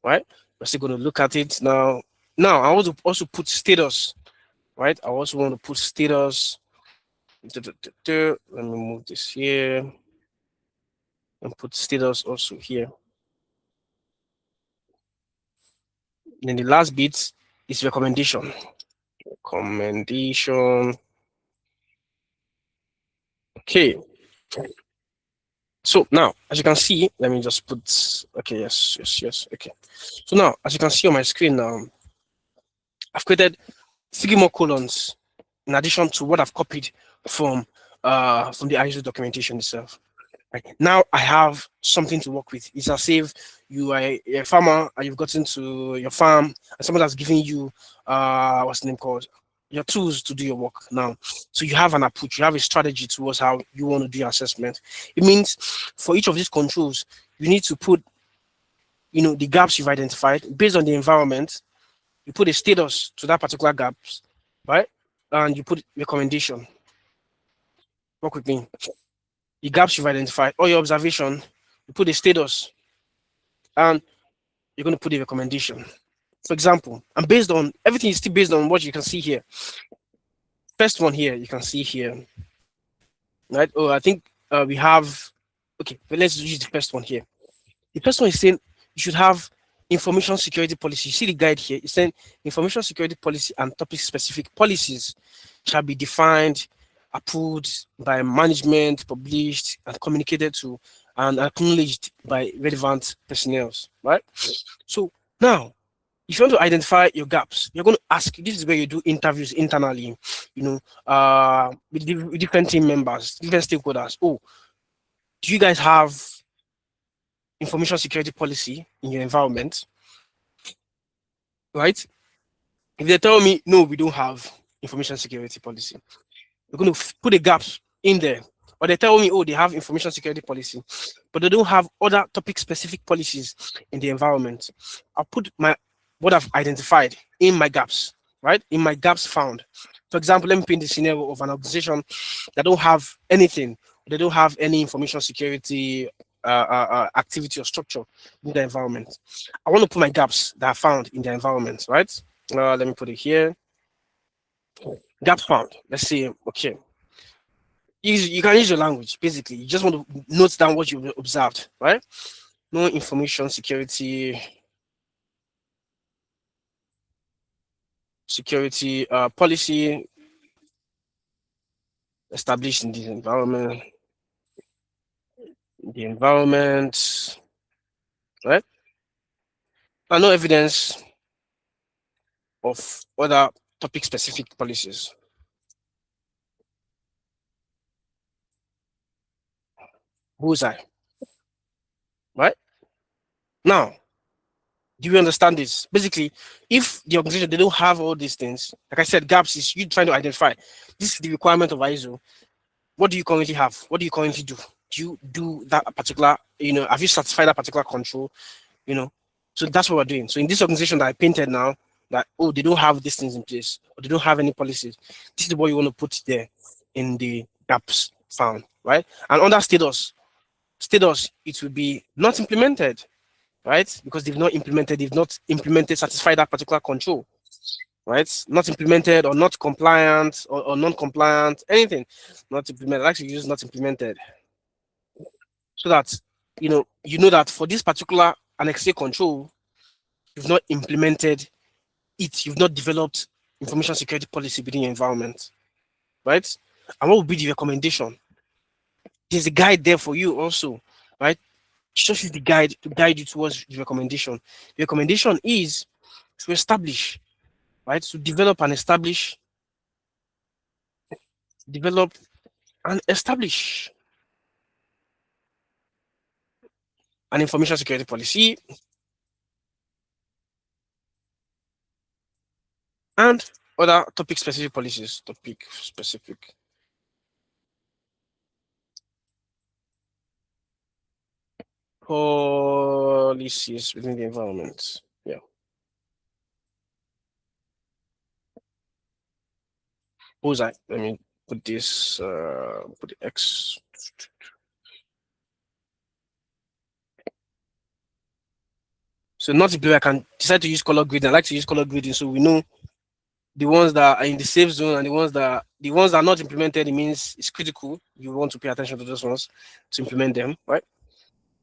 right? We're still going to look at it now. Now, I want to also put status, right? I also want to put status. Let me move this here and put status also here. And then the last bit is recommendation. Recommendation. Okay. So now, as you can see, let me just put, okay, yes. Okay. So now, as you can see on my screen now, I've created 3 more columns in addition to what I've copied from the ISO documentation itself. Right. Now I have something to work with. It's as if you are a farmer and you've gotten to your farm and someone has given you what's the name called? Your tools to do your work now. So you have an approach, you have a strategy towards how you want to do your assessment. It means for each of these controls, you need to put the gaps you've identified based on the environment. You put a status to that particular gaps, right? And you put recommendation. Work with me. The gaps you've identified, or your observation, you put a status, and you're going to put a recommendation. For example, and based on everything is still based on what you can see here. First one here, you can see here, right? Oh, I think we have. Okay, but let's use the first one here. The first one is saying you should have information security policy. You see the guide here. It's saying information security policy and topic specific policies shall be defined, approved by management, published, and communicated to and acknowledged by relevant personnel. Right? So now, if you want to identify your gaps, you're going to ask. This is where you do interviews internally, with different team members, different stakeholders. Oh, do you guys have information security policy in your environment? Right? If they tell me, no, we don't have information security policy, we're going to put the gaps in there. Or they tell me, oh, they have information security policy, but they don't have other topic specific policies in the environment. I'll put what I've identified in my gaps, right? In my gaps found. For example, let me paint the scenario of an organization that don't have anything, they don't have any information security activity or structure in the environment. I want to put my gaps that are found in the environment, right? Let me put it here. Gaps found. Let's say, okay, you can use your language. Basically, you just want to note down what you observed, right? No information security policy established in this environment. The environment, right? And no evidence of other topic specific policies. Bullseye, right? Now, do you understand this? Basically, if the organization they don't have all these things, like I said, gaps is you trying to identify this is the requirement of ISO. What do you currently have? What do you currently do? Do you do that particular, have you certified that particular control? So that's what we're doing. So in this organization that I painted now, that they don't have these things in place, or they don't have any policies. This is what you want to put there in the gaps found, right? And under status, it will be not implemented, right? Because they've not implemented, satisfied that particular control, right? Not implemented or not compliant or non-compliant, anything. Not implemented. I actually use not implemented. So that you know that for this particular Annex A control, you've not implemented it, you've not developed information security policy within your environment, right? And what would be the recommendation? There's a guide there for you also, right? Just use the guide to guide you towards the recommendation. The recommendation is to establish, right? To develop and establish an information security policy and other topic specific policies. Policies within the environment. Yeah. Bullseye. Let me put this, put the X. So not if I can decide to use color grading. I like to use color grading so we know the ones that are in the safe zone and the ones that are not implemented. It means it's critical. You want to pay attention to those ones to implement them, right?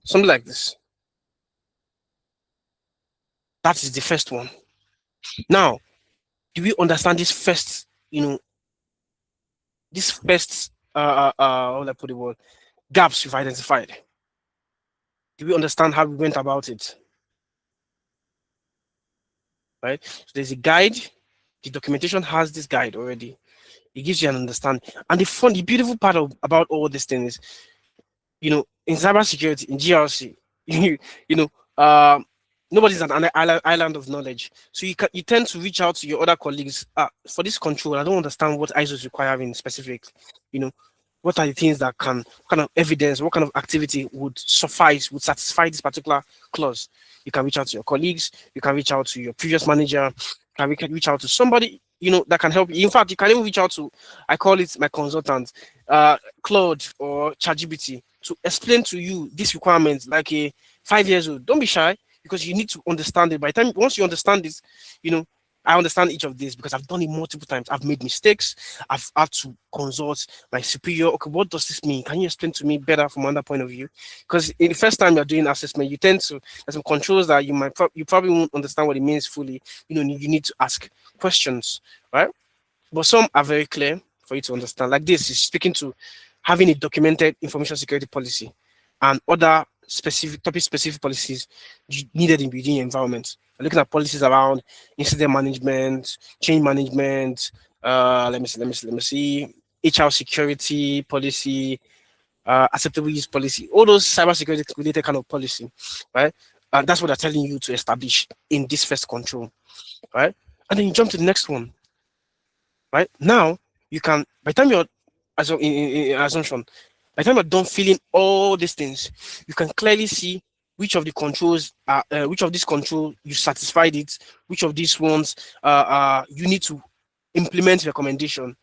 Something like this. That is the first one. Now, do we understand this first? This first how will I put the word? Gaps we've identified. Do we understand how we went about it? Right? So there's a guide. The documentation has this guide already. It gives you an understanding. And the beautiful part about all these things is, in cybersecurity, in GRC, nobody's an island of knowledge. So you tend to reach out to your other colleagues. For this control, I don't understand what ISO is requiring specific. What are the things that what kind of evidence, what kind of activity would satisfy this particular clause? You can reach out to your colleagues, you can reach out to your previous manager, you can reach out to somebody, that can help you. In fact, you can even reach out to, I call it my consultant, Claude or ChatGPT, to explain to you these requirements like a 5 years old. Don't be shy, because you need to understand it. By the time, once you understand this, I understand each of these because I've done it multiple times. I've made mistakes. I've had to consult my superior. Okay, what does this mean? Can you explain to me better from another point of view? Because in the first time you're doing assessment, you tend to, there's some controls that you probably won't understand what it means fully. You need to ask questions, right? But some are very clear for you to understand. Like this is speaking to having a documented information security policy and other topic-specific policies needed within your environment. Looking at policies around incident management, change management. Let me see. HR security policy, acceptable use policy. All those cybersecurity related kind of policy, right? That's what they're telling you to establish in this first control, right? And then you jump to the next one, right? Now you can, by the time you're in assumption, by the time you're done filling all these things, you can clearly see which of the controls which of these controls you satisfied it, which of these ones you need to implement recommendation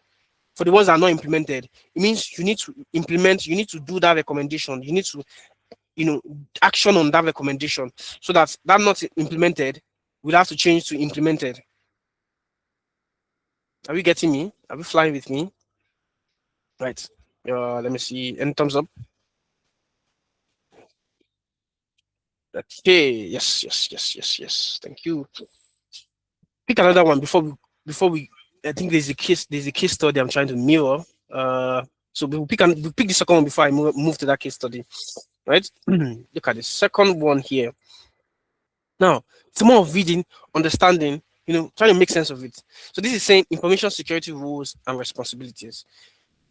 for the ones that are not implemented, it means you need to implement, you need to do that recommendation, you need to, action on that recommendation, so that that not implemented will have to change to implemented. Are you getting me? Are you flying with me? Right. Let me see. Any thumbs up? Okay. Yes. Yes. Yes. Yes. Yes. Thank you. Pick another one before we. I think there's a case study I'm trying to mirror. So we'll pick the second one before I move to that case study. Right. Look at the second one here. Now it's more of reading, understanding. Trying to make sense of it. So this is saying information security rules and responsibilities.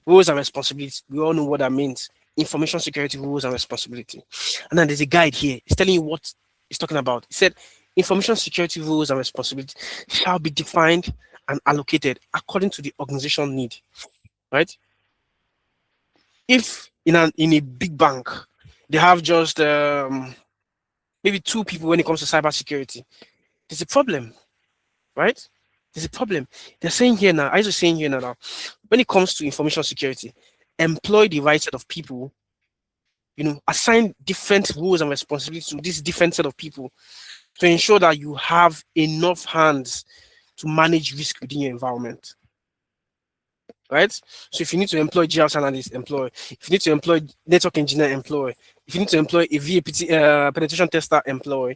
Rules and responsibilities. We all know what that means. Information security rules and responsibility. And then there's a guide here. It's telling you what it's talking about. It said information security rules and responsibilities shall be defined and allocated according to the organization need. Right? If in a big bank they have just maybe 2 people when it comes to cybersecurity, there's a problem, right? There's a problem. They're saying here now, ISO is saying here now, when it comes to information security, employ the right set of people, assign different rules and responsibilities to this different set of people to ensure that you have enough hands to manage risk within your environment. Right? So if you need to employ GRC analyst, employ. If you need to employ network engineer, employ. If you need to employ a VAPT penetration tester, employ.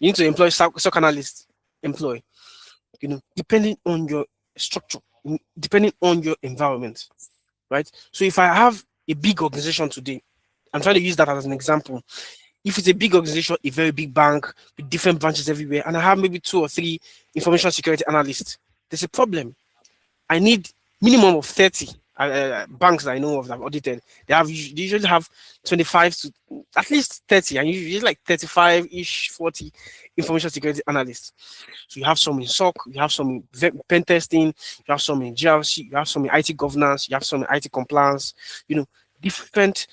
You need to employ SOC analyst, employ. Depending on your structure, depending on your environment, right? So if I have a big organization today, I'm trying to use that as an example. If it's a big organization, a very big bank with different branches everywhere, and I have maybe 2 or 3 information security analysts, there's a problem. I need minimum of 30 banks that I know of that I've audited. They usually have 25 to at least 30, and usually like 35-ish, 40 information security analysts. So you have some in SOC, you have some in pen testing, you have some in GRC, you have some in IT governance, you have some in IT compliance, different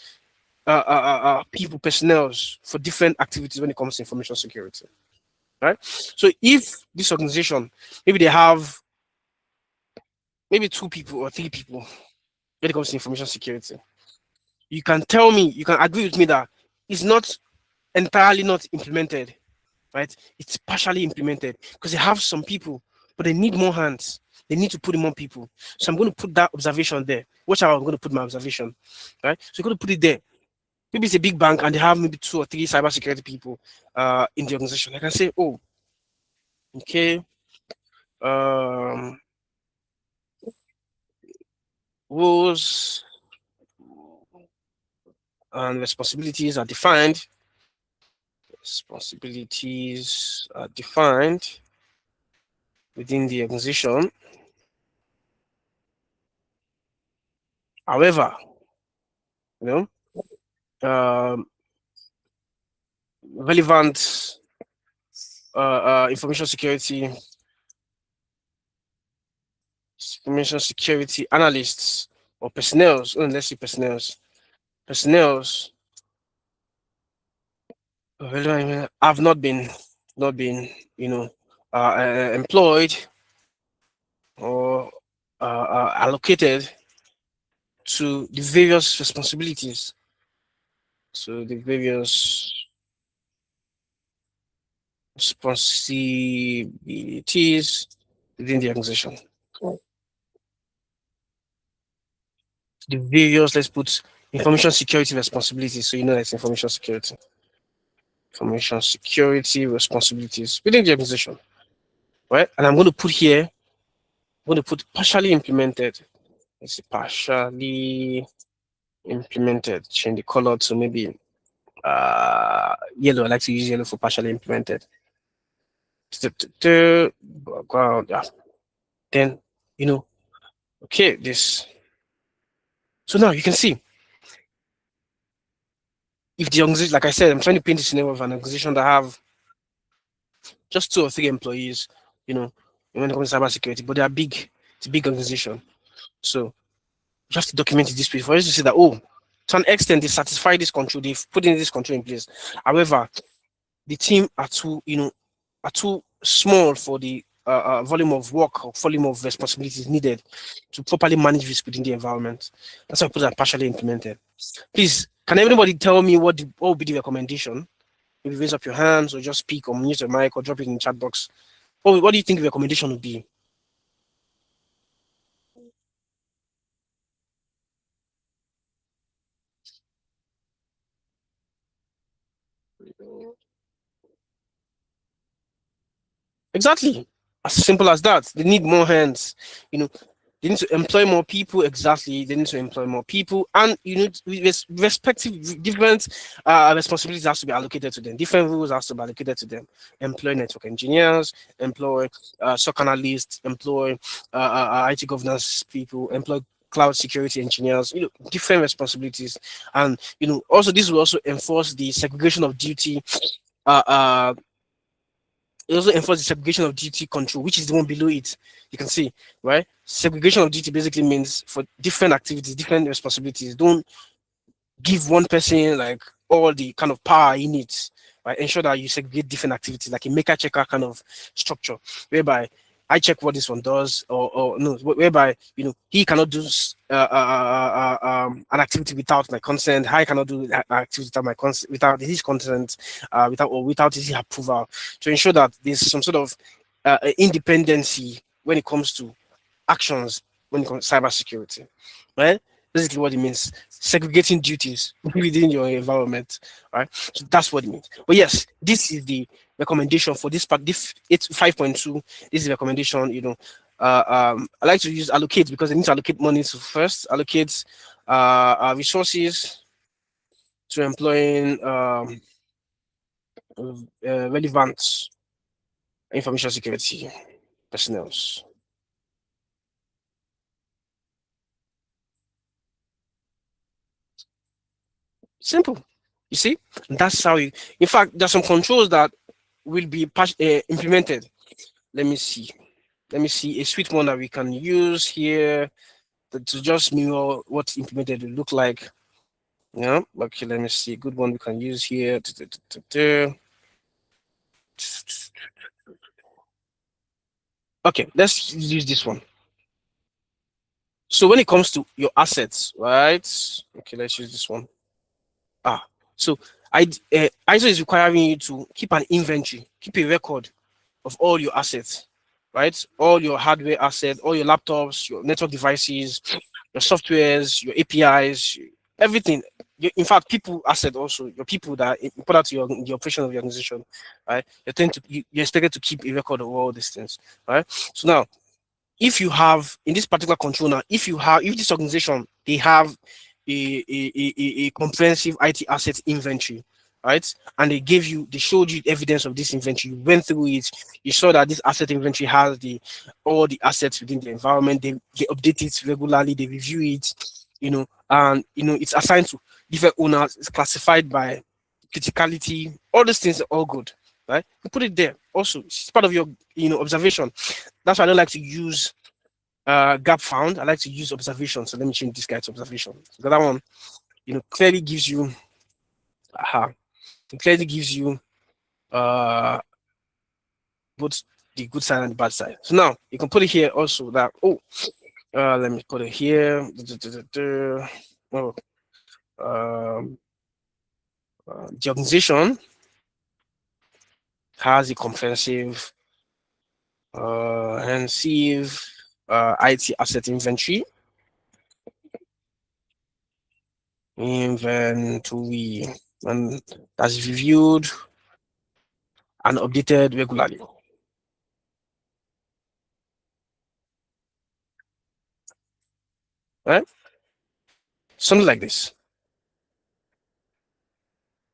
people, personnel for different activities when it comes to information security. Right? So if this organization, maybe they have maybe 2 people or 3 people when it comes to information security, you can agree with me that it's not entirely not implemented, right? It's partially implemented because they have some people, but they need more hands. They need to put in more people. So I'm going to put that observation there. Watch how I'm going to put my observation, right? So you're going to put it there. Maybe it's a big bank and they have maybe 2 or 3 cybersecurity people in the organization. I can say, oh, okay, rules and responsibilities are defined. Responsibilities are defined within the organization. However, relevant information security analysts or personnel, let's say personnel have not been employed or allocated to the various responsibilities. So the various responsibilities within the organization. The various, let's put information security responsibilities. So that's information security. Information security responsibilities within the organization. Right? And I'm going to put here, I'm going to put partially implemented. Let's see, partially implemented. Change the color to maybe yellow. I like to use yellow for partially implemented. Background, yeah. Then okay, this. So now you can see if the organization, like I said, I'm trying to paint a scenario of an organization that have just 2 or 3 employees, when it comes to cybersecurity, but they are big. It's a big organization. So you have to document it this way for us to say that, to an extent, they satisfy this control, they've put in this control in place. However, the team are too small for the volume of work or volume of responsibilities needed to properly manage risk within the environment. That's why I put that partially implemented. Please, can anybody tell me what would be the recommendation? Maybe raise up your hands or just speak or mute your mic or drop it in the chat box. What do you think the recommendation would be? Exactly. As simple as that. They need more hands. You know, they need to employ more people. Exactly. They need to employ more people. And respective different responsibilities has to be allocated to them. Different rules has to be allocated to them. Employ network engineers, employ SOC analysts, employ IT governance people, employ cloud security engineers, different responsibilities. And also this will also enforce the segregation of duty uh, uh, it also enforces segregation of duty control, which is the one below it. You can see, right? Segregation of duty basically means for different activities, different responsibilities. Don't give one person like all the kind of power he needs. Right? Ensure that you segregate different activities, like a maker checker kind of structure, whereby I check what this one does, or no, whereby he cannot do an activity without my consent. I cannot do an activity without my consent, without his consent, without his approval, to ensure that there's some sort of independency when it comes to actions when it comes to cybersecurity, right? Basically, what it means segregating duties within your environment, right? So that's what it means. But yes, this is the recommendation for this part. This it's 5.2. This is the recommendation. I like to use allocate because I need to allocate money to first allocate resources to employing relevant information security personnel. Simple. You see, that's how you. In fact, there's some controls that will be implemented. Let me see. Let me see a sweet one that we can use here to just mirror what implemented will look like. Yeah. Okay. Let me see. Good one we can use here. Okay. Let's use this one. So when it comes to your assets, right? Okay. Let's use this one. So ISO is requiring you to keep an inventory, keep a record of all your assets, right? All your hardware assets, all your laptops, your network devices, your softwares, your APIs, everything. In fact, people asset also, your people that are important to the operation of your organization, right? You're expected to keep a record of all these things, right? So now, if you have in this particular control now, if this organization they have a comprehensive IT asset inventory, right? And they showed you evidence of this inventory. You went through it. You saw that this asset inventory has all the assets within the environment. They update it regularly. They review it, and it's assigned to different owners. It's classified by criticality. All these things are all good, right? You put it there. Also, it's part of your observation. That's why I don't like to use gap found. I like to use observation. So let me change this guy to observation. So that one, clearly gives you it clearly gives you uh both the good side and the bad side. So now you can put it here also that let me put it here. Oh, um, the organization has a comprehensive IT asset inventory, and that's reviewed and updated regularly. Right? Something like this.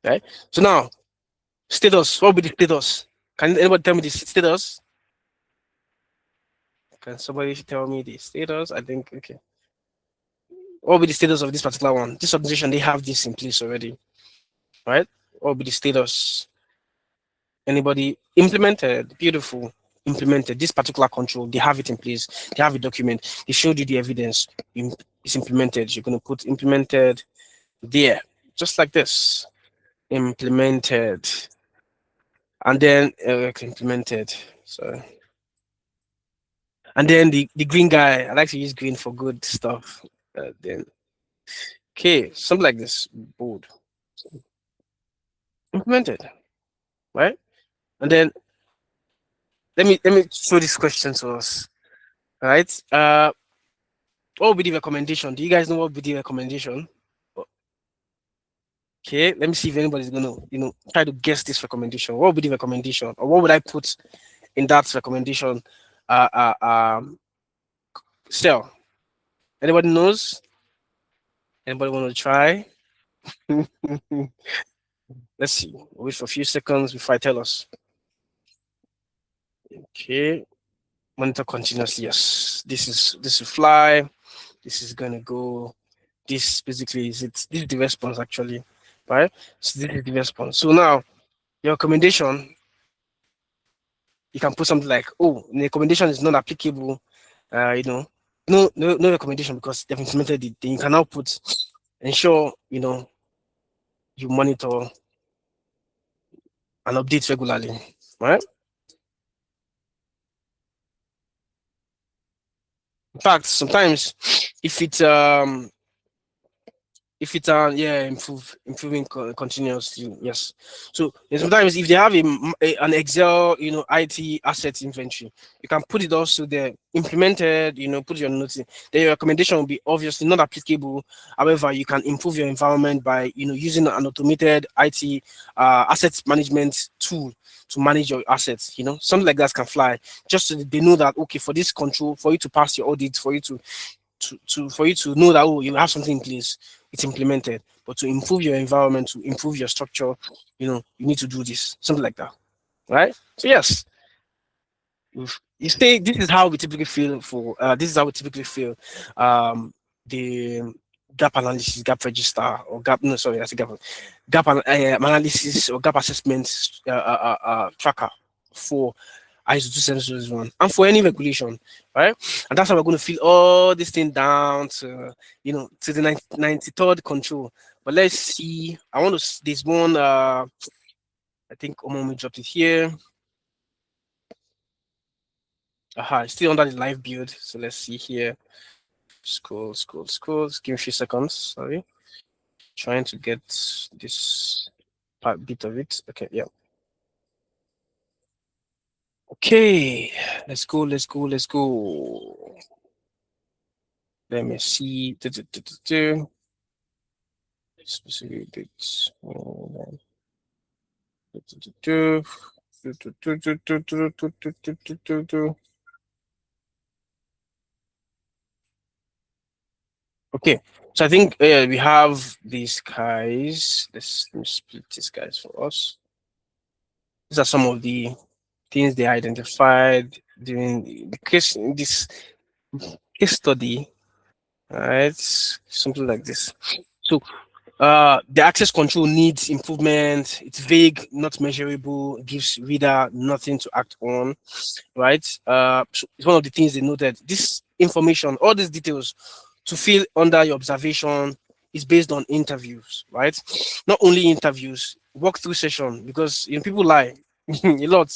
Right? So now, status. What would be the status? Can anybody tell me the status? Can somebody tell me the status? I think okay. What will be the status of this particular one? This organization, they have this in place already, right? What will be the status? Anybody implemented? Beautiful. Implemented this particular control. They have it in place. They have a document. They showed you the evidence. It's implemented. You're going to put implemented there, just like this. Implemented. And then implemented. So And then the green guy, I like to use green for good stuff. Then okay, something like this, bold, implemented, right? And then let me throw this question to us, right? What would be the recommendation? Do you guys know what would be the recommendation? Okay, let me see if anybody's gonna, try to guess this recommendation. What would be the recommendation, or what would I put in that recommendation? Uh, uh, um, Cell. Anybody knows? Anybody want to try? Let's see. Wait for a few seconds before I tell us. Okay, monitor continuously. Yes, this is fly. This is gonna go. This basically is it. This is the response actually, right? So this is the response. So now your recommendation, you can put something like, "Oh, the recommendation is not applicable." No recommendation because they've implemented it. Then you can now put ensure you monitor and update regularly, right? In fact, sometimes if it's yeah, improving continuously, yes. So sometimes if they have an Excel IT asset inventory, you can put it also there, implemented, put your notes in. Then your recommendation will be obviously not applicable. However, you can improve your environment by using an automated IT asset management tool to manage your assets. Something like that can fly, just so that they know that, okay, for this control, for you to pass your audit, for you to know that, oh, you have something in place, it's implemented. But to improve your environment, to improve your structure, you need to do this, something like that, right? So yes, you stay. This is how we typically feel for. This is how we typically feel. The gap analysis, gap register, or gap. No, sorry, that's a gap analysis or gap assessment tracker for ISO 27001 and for any regulation, right? And that's how we're going to fill all this thing down to the 93rd control. But let's see. I want to. There's one. I think Omomi dropped it here. Aha, it's still under the live build. So let's see here. Scroll. Just give me a few seconds. Sorry. Trying to get this bit of it. Okay, yeah. Okay, let's go. Let me see. Specific dates. Okay, so I think we have these guys. Let me split these guys for us. These are some of the things they identified during the case in this case study. Right, something like this. So the access control needs improvement. It's vague, not measurable, gives reader nothing to act on, right? So it's one of the things they noted. This information, all these details to fill under your observation is based on interviews, right? Not only interviews, walkthrough session, because people lie a lot,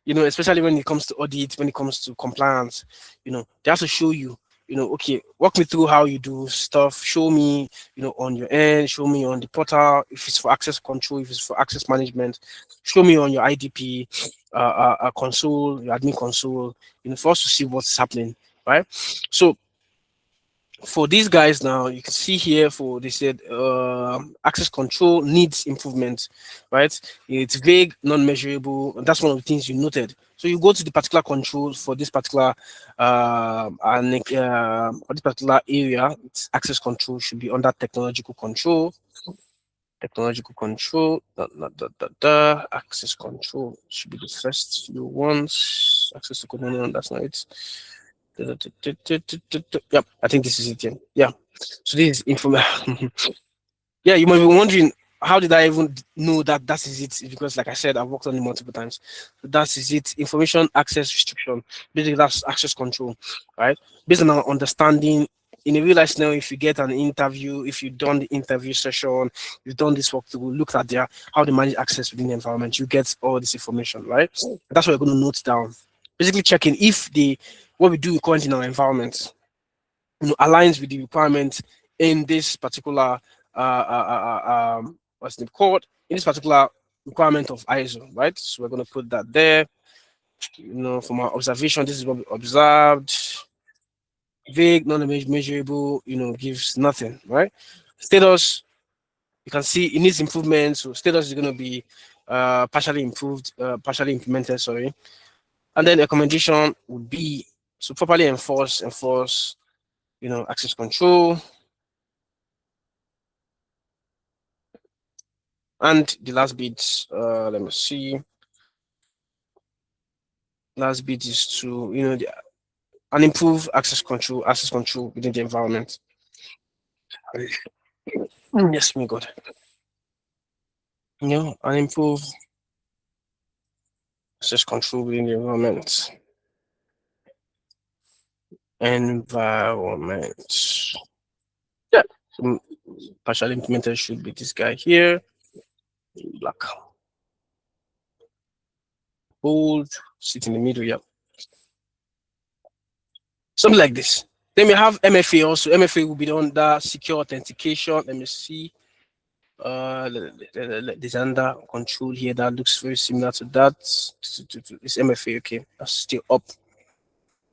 especially when it comes to audit, when it comes to compliance, they have to show you, okay, walk me through how you do stuff, show me, on your end, show me on the portal, if it's for access control, if it's for access management, show me on your IDP console, your admin console, for us to see what's happening, right? So for these guys now, you can see here they said access control needs improvement, right? It's vague, non-measurable, and that's one of the things you noted. So you go to the particular control for this particular for this particular area. It's access control should be under technological control. Access control should be the first few ones. Access to control, that's not it. Yep, I think this is it. Yeah. So this is information. Yeah, you might be wondering, how did I even know that that is it? Because like I said, I've worked on it multiple times. So that is it. Information access restriction. Basically, that's access control, right? Based on our understanding, in a real life scenario, if you get an interview, if you've done the interview session, you've done this work to look at how they manage access within the environment, you get all this information, right? That's what we're going to note down. Basically checking if what we do currently in our environment, aligns with the requirement in this particular what's it called, in this particular requirement of ISO, right? So we're going to put that there. From our observation, this is what we observed. Vague, non-measurable, gives nothing, right? Status, you can see it needs improvement. So status is going to be partially improved, partially implemented, sorry. And then recommendation would be to properly enforce, access control. And the last bit, let me see. Last bit is to, and improve access control within the environment. Yes, my God. And improve access control within the environment. Yeah. So partially implemented should be this guy here. Black. Bold. Sit in the middle. Yeah. Something like this. Then we have MFA also. MFA will be under secure authentication. Let me see. There's under control here that looks very similar to that. It's MFA, okay. That's still up.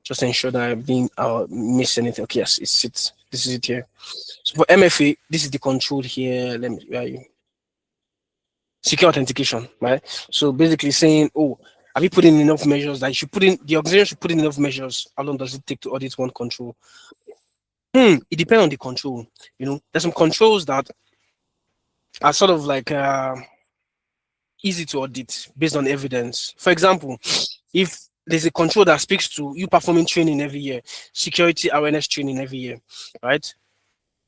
Just ensure that I didn't miss anything. Okay, yes, it's it. This is it here. So for MFA, this is the control here. Let me where are you? Secure authentication, right? So basically saying, oh, have you put in enough measures that you should put in, the organization should put in enough measures? How long does it take to audit one control? It depends on the control. There's some controls that are sort of like easy to audit based on evidence. For example, if there's a control that speaks to you performing training every year, security awareness training every year, right?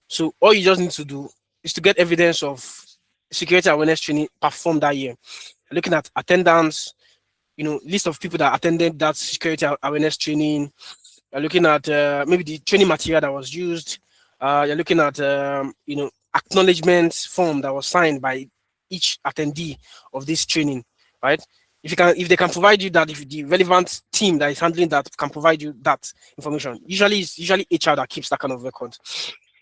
So all you just need to do is to get evidence of security awareness training performed that year. Looking at attendance, list of people that attended that security awareness training. You're looking at maybe the training material that was used. You're looking at acknowledgement form that was signed by each attendee of this training, right? If they can provide you that, if the relevant team that is handling that can provide you that information, usually it's HR that keeps that kind of record.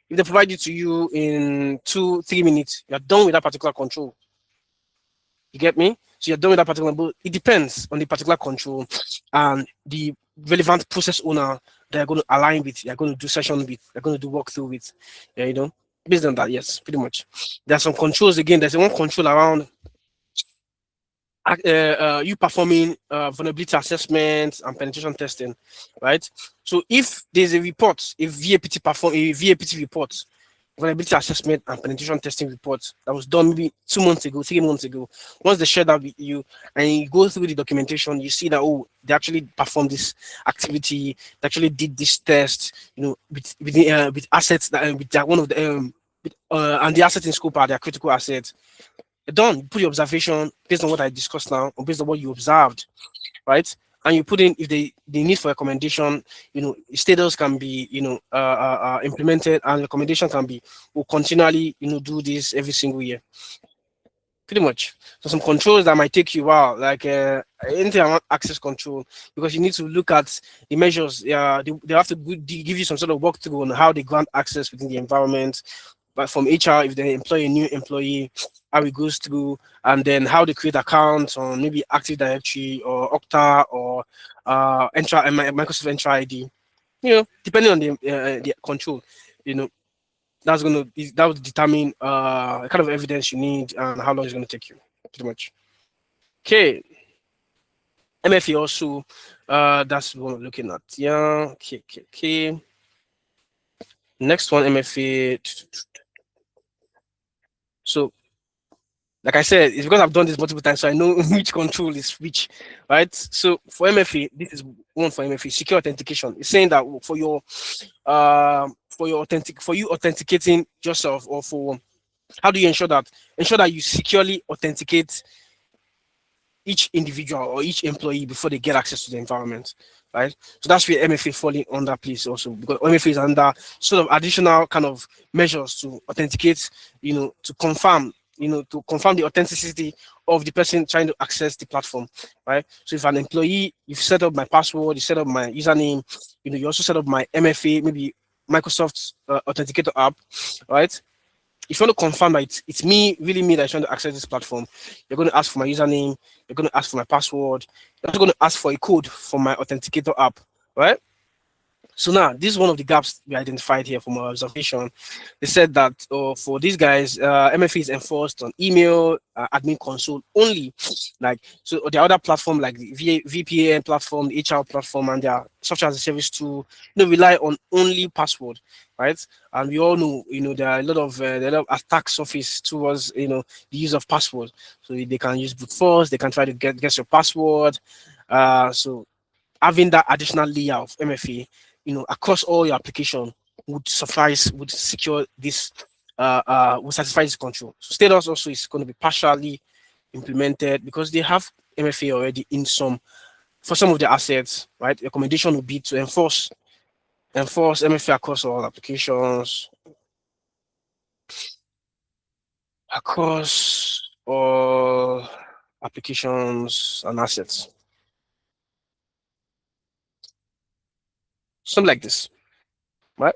If they provide it to you in 2-3 minutes, you're done with that particular control. You get me? So you're done with that particular, but it depends on the particular control and the relevant process owner they're going to align with, they're going to do session with, they're going to do walkthrough with. Yeah, based on that, yes, pretty much. There's some controls again. There's one control around you performing vulnerability assessment and penetration testing, right? So if there's a report, a VAPT report, vulnerability assessment and penetration testing report that was done maybe 2 months ago, 3 months ago, once they share that with you and you go through the documentation, you see that, oh, they actually performed this activity, they actually did this test, with assets that with one of the and the assets in scope are their critical assets. Done. Put your observation based on what I discussed now, or based on what you observed, right? And you put in if the need for recommendation, status can be, implemented, and recommendation can be, we'll continually, do this every single year. Pretty much. So some controls that might take you a while, like anything around access control, because you need to look at the measures. They have to give you some sort of walkthrough on how they grant access within the environment. But from HR, if they employ a new employee, how it goes through, and then how they create accounts on maybe Active Directory or Okta or Microsoft Entra ID. Depending on the control, that would determine the kind of evidence you need and how long it's going to take you, pretty much. Okay. MFA also, that's what we're looking at. Yeah. Okay. Next one, MFA. So, like I said, it's because I've done this multiple times, so I know which control is which, right? So for MFA, this is one for MFA, secure authentication. It's saying that for you authenticating yourself, or for how do you ensure that you securely authenticate each individual or each employee before they get access to the environment, right? So that's where MFA falling under place also, because MFA is under sort of additional kind of measures to authenticate, to confirm to confirm the authenticity of the person trying to access the platform, right? So if an employee, you've set up my password, you set up my username, you also set up my MFA, maybe Microsoft Authenticator app, right? If you want to confirm that it's me, really me, that's trying to access this platform, you're going to ask for my username, you're going to ask for my password, you're also going to ask for a code for my Authenticator app, right? So now, this is one of the gaps we identified here from our observation. They said that for these guys, MFA is enforced on email, admin console only. Like, so the other platform, like the VPN platform, the HR platform, and their software as a service tool, rely on only password, right? And we all know, there are a lot of attack surface towards, the use of password. So they can use brute force, they can try to guess your password. So having that additional layer of MFA, across all your application would secure this, would satisfy this control. So status also is going to be partially implemented because they have MFA already for some of the assets, right? Recommendation would be to enforce MFA across all applications, across all applications and assets. Something like this, right?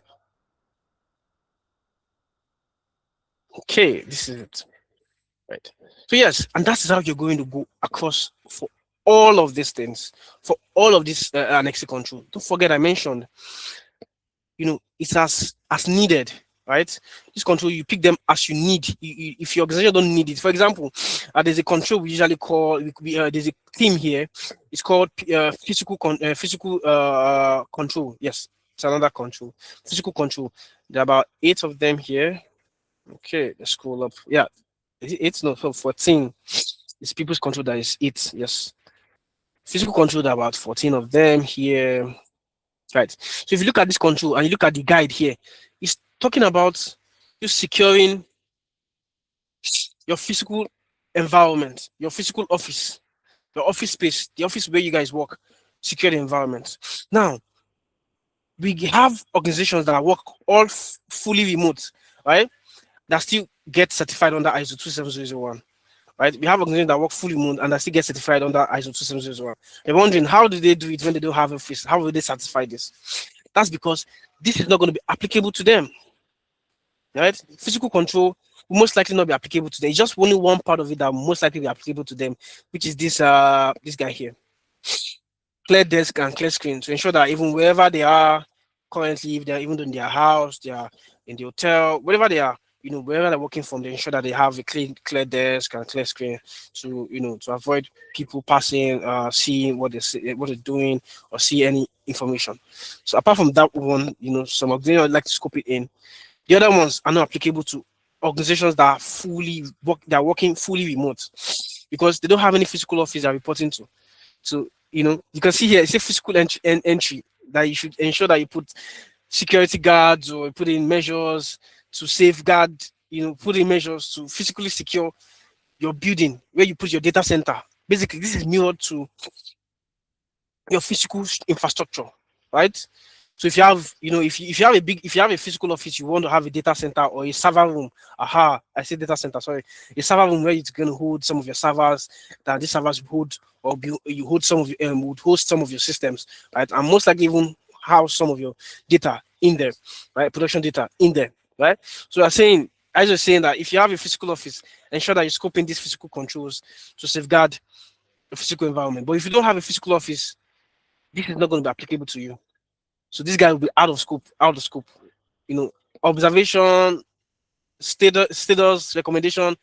Okay, this is it, right? So yes, and that's how you're going to go across for all of these things, for all of this annex control. Don't forget I mentioned, it's as needed, right? This control, you pick them as you need. If your organization don't need it, for example, there's a control we usually call. There's a theme here. It's called physical control. Yes, it's another control. Physical control. There are about 8 of them here. Okay, let's scroll up. Yeah, it's not 14. It's people's control that is 8. Yes, physical control. There are about 14 of them here. Right. So if you look at this control and you look at the guide here, it's talking about you securing your physical environment, your physical office, your office space, the office where you guys work, secure the environment. Now, we have organizations that work all fully remote, right? That still get certified under ISO 27001. Right? We have organizations that work fully remote and that still get certified under ISO 27001. They're wondering, how do they do it when they don't have office? How will they certify this? That's because this is not going to be applicable to them. Right? Physical control will most likely not be applicable to them. It's just only one part of it that will most likely be applicable to them, which is this guy here. Clear desk and clear screen to ensure that even wherever they are currently, if they're even in their house, they are in the hotel, wherever they are, wherever they're working from, they ensure that they have a clear desk and clear screen to, to avoid people passing, seeing what they're doing, or see any information. So apart from that one, some organizations like to scope it in. The other ones are not applicable to organizations that are working fully remote because they don't have any physical office they're reporting to. So, you can see here, it's a physical entry that you should ensure that you put security guards or put in measures to safeguard, put in measures to physically secure your building where you put your data center. Basically, this is mirrored to your physical infrastructure, right? So if you have, if you have a physical office, you want to have a data center or a server room. I say data center, sorry. A server room where it's going to hold some of your servers, that these servers hold, or you hold some of your, would host some of your systems, right? And most likely even house some of your data in there, right? Production data in there, right? So I was saying that if you have a physical office, ensure that you're scoping these physical controls to safeguard the physical environment. But if you don't have a physical office, this is not going to be applicable to you. So this guy will be out of scope. Observation, status, recommendation,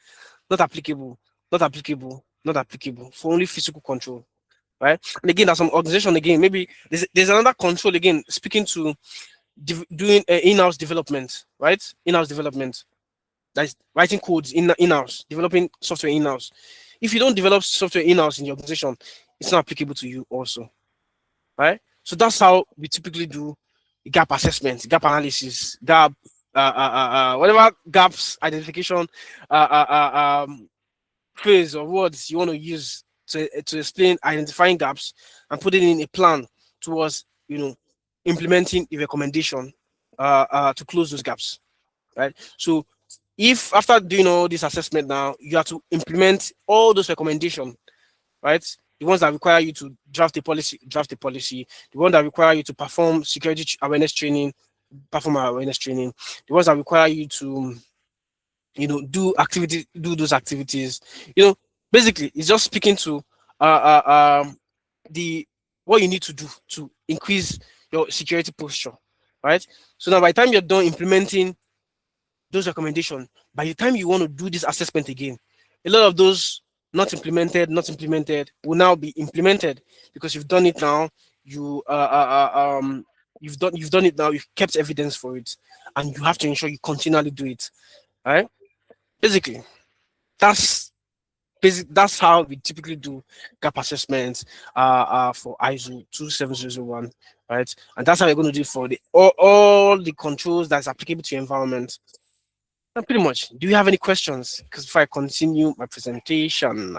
not applicable, not applicable, not applicable for only physical control, right? And again, there's some organization again. Maybe there's another control again, speaking to doing in-house development, right? In-house development, that's writing codes in-house, developing software in-house. If you don't develop software in-house in your organization, it's not applicable to you also, right? So that's how we typically do gap assessment, gap analysis, gap, whatever gaps identification phrase or words you want to use to explain identifying gaps and putting in a plan towards, implementing a recommendation to close those gaps, right? So if after doing all this assessment now, you have to implement all those recommendations, right? The ones that require you to draft a policy, draft a policy. The one that require you to perform security awareness training, perform awareness training. The ones that require you to, do those activities. Basically, it's just speaking to uh, uh um the what you need to do to increase your security posture, right? So now by the time you're done implementing those recommendations, by the time you want to do this assessment again, a lot of those not implemented will now be implemented because you've done it now. You you've done it now. You've kept evidence for it, and you have to ensure you continually do it. Right? Basically, that's that's how we typically do gap assessments for ISO 27001, right? And that's how we're going to do it for all the controls that's applicable to your environment. And pretty much. Do you have any questions? Because if I continue my presentation,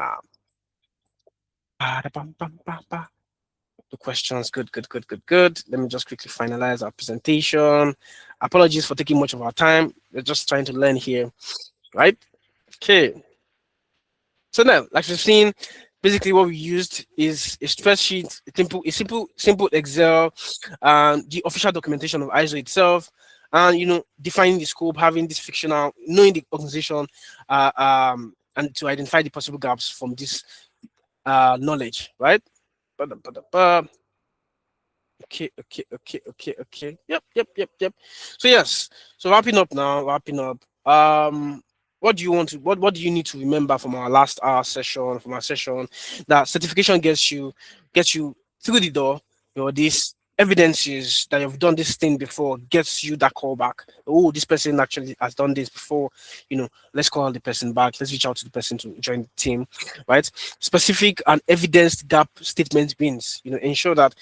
the questions, good, good, good, good, good. Let me just quickly finalize our presentation. Apologies for taking much of our time. We're just trying to learn here, right? Okay. So now, like we've seen, basically what we used is a spreadsheet, simple Excel, the official documentation of ISO itself, and defining the scope, having this fictional, knowing the organization, and to identify the possible gaps from this knowledge, right? Okay. Yep. So yes. So wrapping up now. What do you want to? What do you need to remember from our last hour session? From our session, that certification gets you through the door. These evidences that you've done this thing before gets you that call back. Oh, this person actually has done this before. Let's call the person back. Let's reach out to the person to join the team, right? Specific and evidence gap statement wins. Ensure that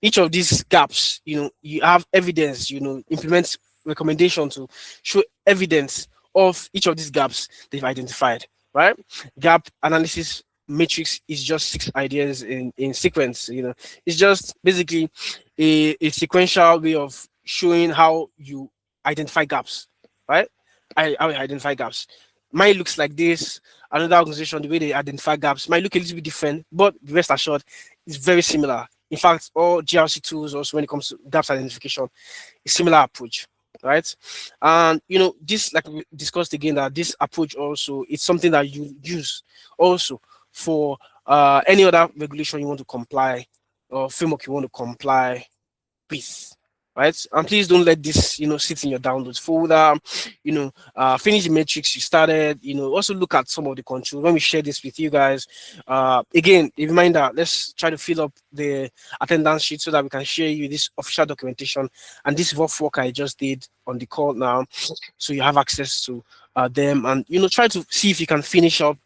each of these gaps, you have evidence, implement recommendation to show evidence of each of these gaps they've identified, right? Gap analysis matrix is just 6 ideas in sequence. It's just basically a sequential way of showing how you identify gaps, right? How you identify gaps. Mine looks like this. Another organization, the way they identify gaps might look a little bit different, but rest assured, it's very similar. In fact, all GRC tools also, when it comes to gaps identification, a similar approach, right? And this, like we discussed again, that this approach also, it's something that you use also for any other regulation you want to comply or framework you want to comply with, right? And please don't let this sit in your downloads folder. Finish the metrics you started. Also look at some of the controls when we share this with you guys. Again, a reminder, let's try to fill up the attendance sheet so that we can share you this official documentation and this rough work I just did on the call now, so you have access to them, and try to see if you can finish up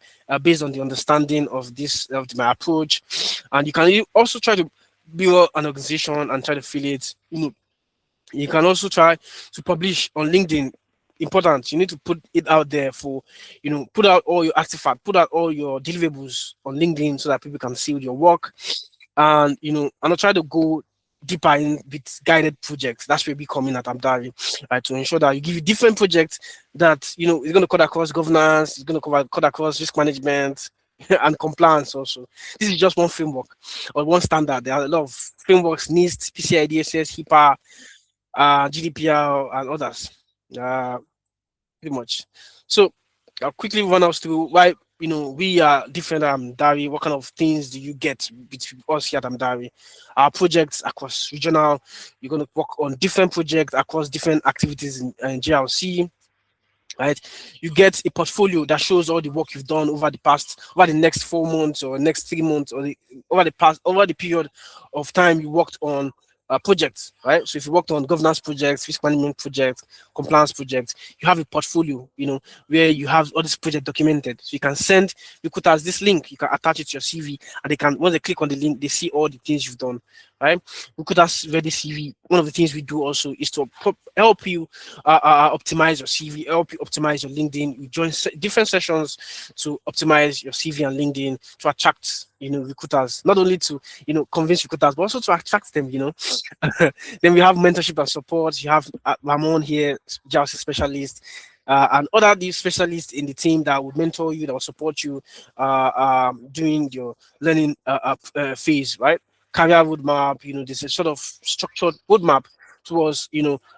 based on the understanding of this of my approach. And you can also try to build an organization and try to fill it. You can also try to publish on LinkedIn. Important, you need to put it out there for, put out all your artifacts, put out all your deliverables on LinkedIn so that people can see your work. And I'll try to go deeper in with guided projects. That's where we come in at Amdari, right? To ensure that you give you different projects that it's going to cut across governance, it's going to cut across risk management and compliance also. This is just one framework or one standard. There are a lot of frameworks, NIST, PCI DSS, HIPAA, GDPR, and others. Pretty much. So I'll quickly run us through why we are different at Amdari. What kind of things do you get between us here at Amdari? Our projects across regional, you're going to work on different projects across different activities in GRC. Right, you get a portfolio that shows all the work you've done over the next 4 months or next 3 months, or over the period of time you worked on projects, right? So if you worked on governance projects, risk management projects, compliance projects, you have a portfolio, where you have all this project documented. So you can send recruiters this link, you can attach it to your CV, and they can, once they click on the link, they see all the things you've done, right? Recruiters ready CV. One of the things we do also is to help you optimize your CV, help you optimize your LinkedIn. We join different sessions to optimize your CV and LinkedIn to attract recruiters, not only to convince recruiters, but also to attract them. Then we have mentorship and support. You have Ramon here, GRC specialist. and other these specialists in the team that will mentor you, that will support you during your learning phase, right? Career roadmap, there's a sort of structured roadmap towards,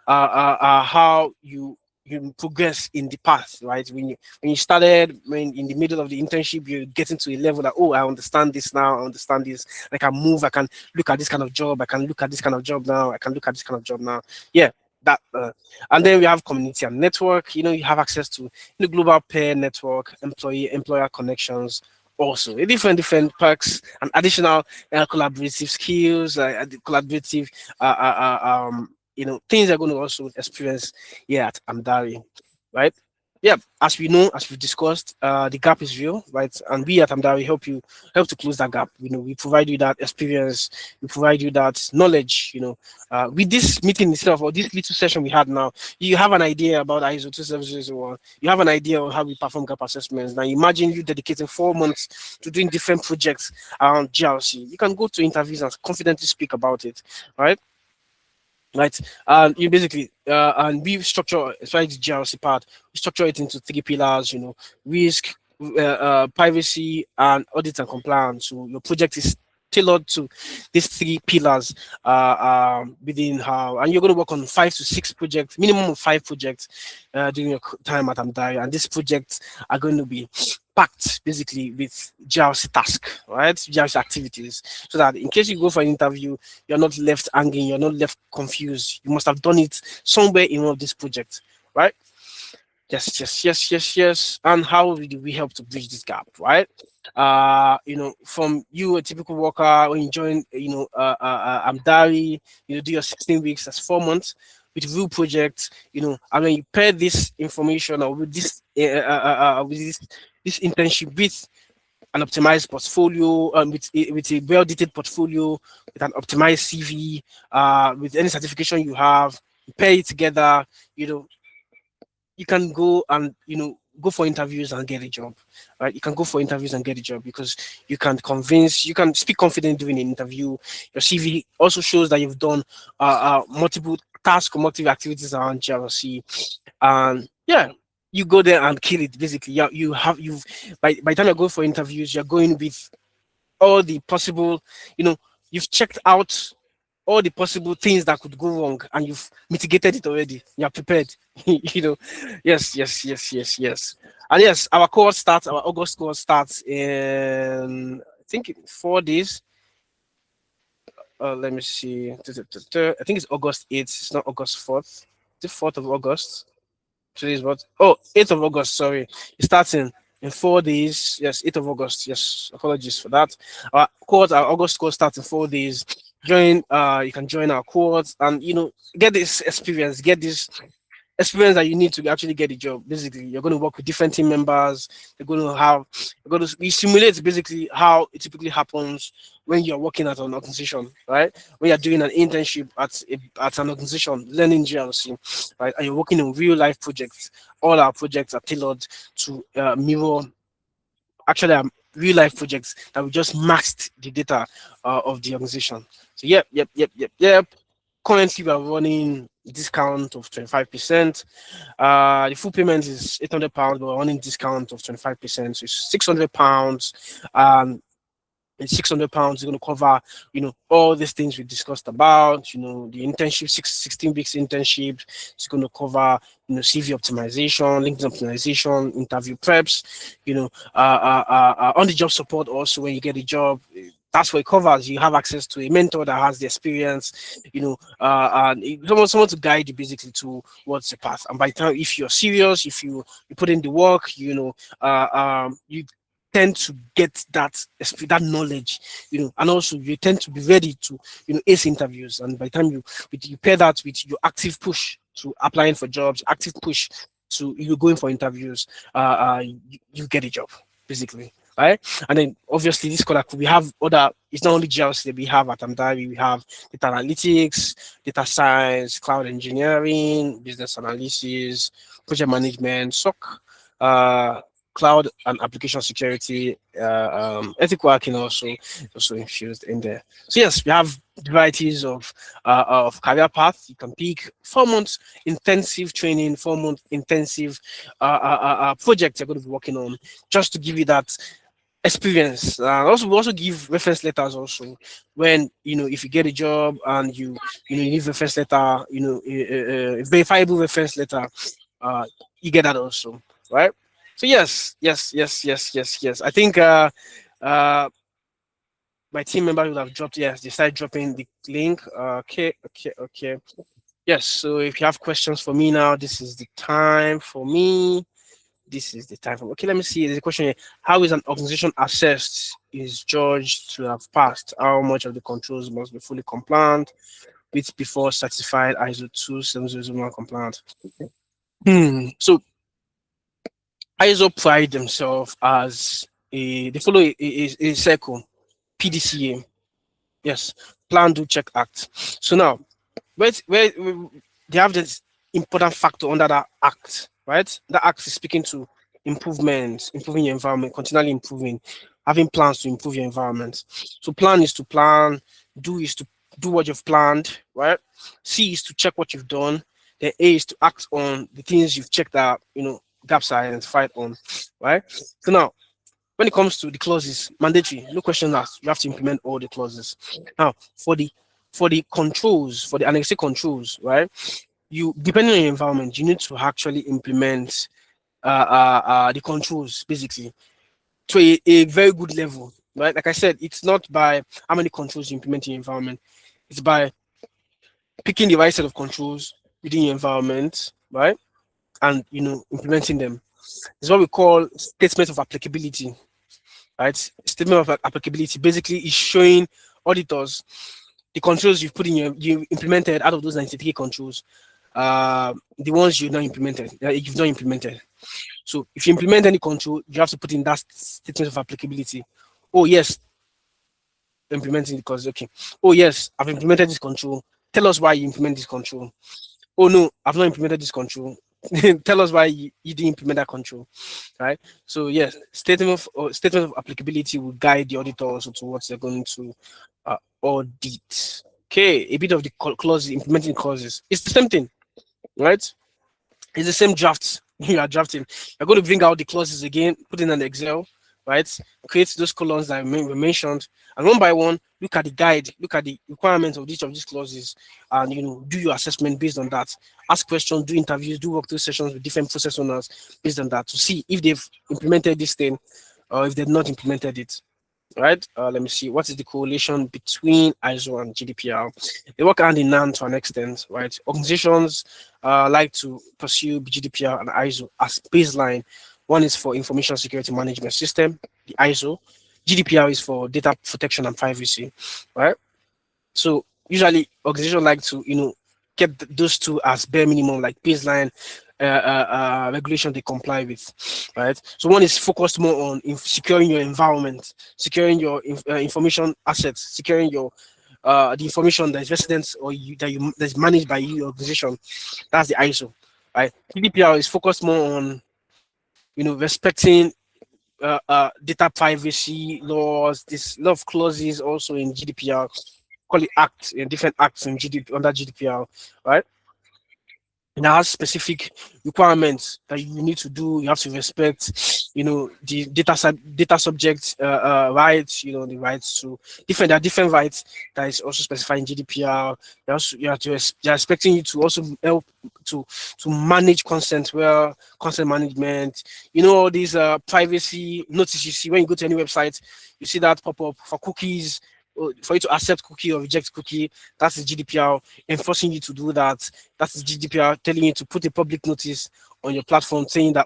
how you progress in the path, right? When you started, when in the middle of the internship, you're getting to a level that, oh, I understand this now, I understand this. I can move, I can look at this kind of job, I can look at this kind of job now, I can look at this kind of job now. Yeah, that. And then we have community and network. You have access to the global peer network, employer connections. Also, different perks and additional collaborative skills, collaborative things are going to also experience here at Amdari, right? Yeah, as we know, as we've discussed, the gap is real, right? And we at Amdari help to close that gap. We provide you that experience, we provide you that knowledge. With this meeting itself, or this little session we had now, you have an idea about ISO 27001. You have an idea of how we perform gap assessments. Now, imagine you dedicating 4 months to doing different projects around GRC. You can go to interviews and confidently speak about it, right? Right, and you basically and we structure, especially the GRC part, we structure it into 3 pillars. Risk, privacy, and audit and compliance. So your project is tailored to these 3 pillars within how, and you're going to work on 5 to 6 projects, minimum of 5 projects during your time at Amdari, and these projects are going to be packed basically with GRC task, right? GRC activities, so that in case you go for an interview, you're not left hanging, you're not left confused. You must have done it somewhere in one of these projects, right? Yes, yes, yes, yes, yes. And how do we help to bridge this gap, right? From you, a typical worker, when you join, Amdari, do your 16 weeks, that's 4 months with real projects, and when you pair this information or with this internship with an optimized portfolio, with a well-dated portfolio, with an optimized CV, with any certification you have, you pair it together, you can go and go for interviews and get a job, right? You can go for interviews and get a job because you can speak confident during an interview. Your CV also shows that you've done multiple tasks or multiple activities around GRC, and yeah, you go there and kill it. Basically, yeah, by the time you go for interviews, you're going with all the possible, you've checked out all the possible things that could go wrong, and you've mitigated it already. You're prepared. Yes, yes, yes, yes, yes. And yes, our August course starts in, I think, 4 days. Let me see. I think it's August 8th. It's not August 4th. The 4th of August. Today is what? Oh, 8th of August. Sorry. It starts in 4 days. Yes, 8th of August. Yes, apologies for that. Our August course starts in 4 days. You can join our course and get this experience that you need to actually get a job. Basically, you're going to work with different team members. We simulate basically how it typically happens when you're working at an organization, right? When you're doing an internship at an organization, learning GRC, right? And you're working on real life projects. All our projects are tailored to mirror actually real life projects that we just maxed the data of the organization. So yep. Currently, we are running a discount of 25%. The full payment is £800, but we're running discount of 25%. So it's £600. And £600 is going to cover, all these things we discussed about, the internship, 16 weeks internship. It's going to cover, CV optimization, LinkedIn optimization, interview preps, on the job support also when you get a job. That's what it covers. You have access to a mentor that has the experience, and someone to guide you basically to what's the path. And by the time, if you're serious, if you put in the work, you tend to get that knowledge, and also you tend to be ready to, ace interviews. And by the time you pair that with your active push to applying for jobs, active push to you going for interviews, you get a job basically. Right, and then obviously this scholar we have other. It's not only GRC that we have at Amdari. We have data analytics, data science, cloud engineering, business analysis, project management, SOC, cloud and application security, ethical hacking also infused in there. So yes, we have varieties of career path. You can pick 4 months intensive training, 4 month intensive project you're going to be working on, just to give you that experience. Also, we also give reference letters also when if you get a job and you need reference letter, a verifiable reference letter, uh, you get that also, right? So yes, yes, yes, yes, yes, yes. I think uh, my team member would have dropped. Yes, they started dropping the link. Okay, okay, okay. Yes. So if you have questions for me now, this is the time for me. This is the time for. Okay, let me see. There's a question here. How is an organization assessed? Is judged to have passed? How much of the controls must be fully compliant with before certified ISO 27001 compliant? So ISO pride themselves as they follow a circle, PDCA. Yes, Plan Do Check Act. So now, where they have this important factor under that act, right? That act is speaking to improvement, improving your environment, continually improving, having plans to improve your environment. So plan is to plan, do is to do what you've planned, right? C is to check what you've done. Then A is to act on the things you've checked that gaps are identified on, right? So now when it comes to the clauses, mandatory, no question asked. You have to implement all the clauses. Now, for the controls, for the annexing controls, right? You depending on your environment, you need to actually implement the controls basically to a very good level, right? Like I said, it's not by how many controls you implement in your environment. It's by picking the right set of controls within your environment, right? And implementing them. It's what we call statement of applicability, right? Statement of applicability basically is showing auditors the controls you implemented out of those 93 controls, the ones you've not implemented. So if you implement any control, you have to put in that statement of applicability. Oh yes, implementing because okay. Oh yes, I've implemented this control. Tell us why you implement this control. Oh no, I've not implemented this control. Tell us why you didn't implement that control, right? So yes, statement of applicability will guide the auditor also to what they're going to audit. Okay, a bit of the clauses, implementing clauses. It's the same thing, right? It's the same draft you are drafting. You're going to bring out the clauses again, put in an Excel, right? Create those columns that were mentioned, and one by one, look at the guide, look at the requirements of each of these clauses, and do your assessment based on that. Ask questions, do interviews, do walkthrough sessions with different process owners based on that to see if they've implemented this thing or if they've not implemented it. Right? Let me see. What is the correlation between ISO and GDPR? They work hand in hand to an extent, right? Organizations like to pursue GDPR and ISO as baseline. One is for information security management system, the ISO. GDPR is for data protection and privacy, right? So usually organizations like to get those two as bare minimum, like baseline regulation they comply with, right? So one is focused more on securing your environment, securing your information assets, securing your the information that is residents or that's managed by your organization. That's the ISO, right? GDPR is focused more on respecting data privacy laws. This lot of clauses also in GDPR, call it acts in different acts in under GDPR, right? It has specific requirements that you need to do. You have to respect, the data subject rights. The rights to different. There are different rights that is also specified in GDPR. They're expecting you to also help to manage consent well, consent management. All these privacy notices you see when you go to any website. You see that pop up for cookies. For you to accept cookie or reject cookie, that's the GDPR enforcing you to do that. That's the GDPR telling you to put a public notice on your platform saying that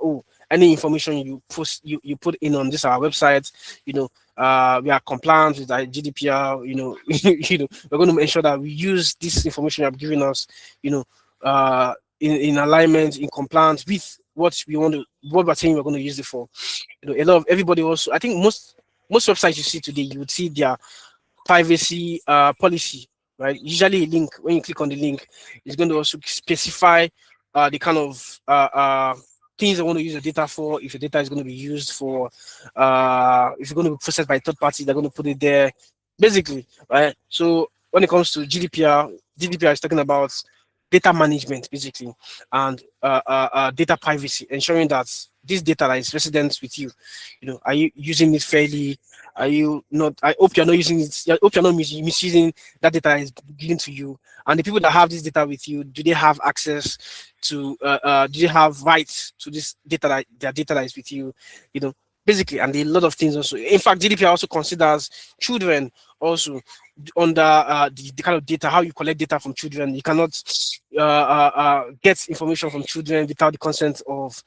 any information you post you put in on this our website, we are compliant with our GDPR. We're going to ensure that we use this information you have given us, in alignment, in compliance with what we're saying we're going to use it for. A lot of everybody also. I think most websites you see today, you would see their privacy policy, right? Usually a link, when you click on the link, it's going to also specify the kind of things I want to use the data for. If the data is going to be used for, if it's going to be processed by a third party, they're going to put it there, basically, right? So when it comes to GDPR is talking about data management basically, and data privacy, ensuring that this data that is resident with you, are you using it fairly? Are you not? I hope you're not using it. I hope you're not misusing that data is given to you. And the people that have this data with you, do they have access to? Do they have rights to this data that their data that is with you? You know, basically, and a lot of things also. In fact, GDPR also considers children also under the kind of data, how you collect data from children. You cannot get information from children without the consent of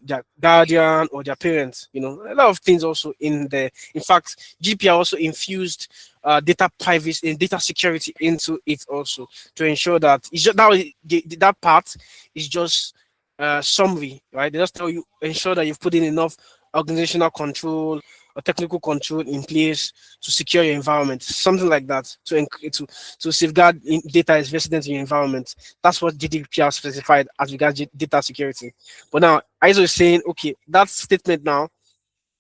their guardian or their parents. A lot of things also in there. In fact, GDPR also infused data privacy and data security into it also, to ensure that it's just that part is just summary, right? They just tell you, ensure that you've put in enough organizational control or technical control in place to secure your environment, something like that, to safeguard data is resident in your environment. That's what GDPR specified as regards data security. But now ISO is saying, okay, that statement now,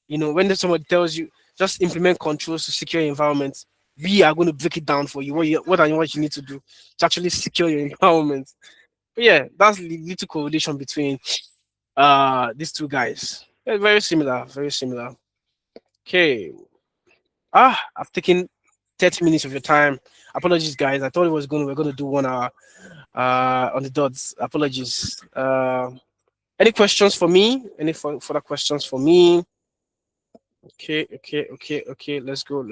when somebody tells you just implement controls to secure your environment, we are going to break it down for you. What you need to do to actually secure your environment. But yeah, that's the little correlation between these two guys. Yeah, very similar, very similar. Okay. I've taken 30 minutes of your time. Apologies, guys. I thought we're gonna do 1 hour on the dots. Apologies. Any questions for me? Any further questions for me? Okay. Let's go.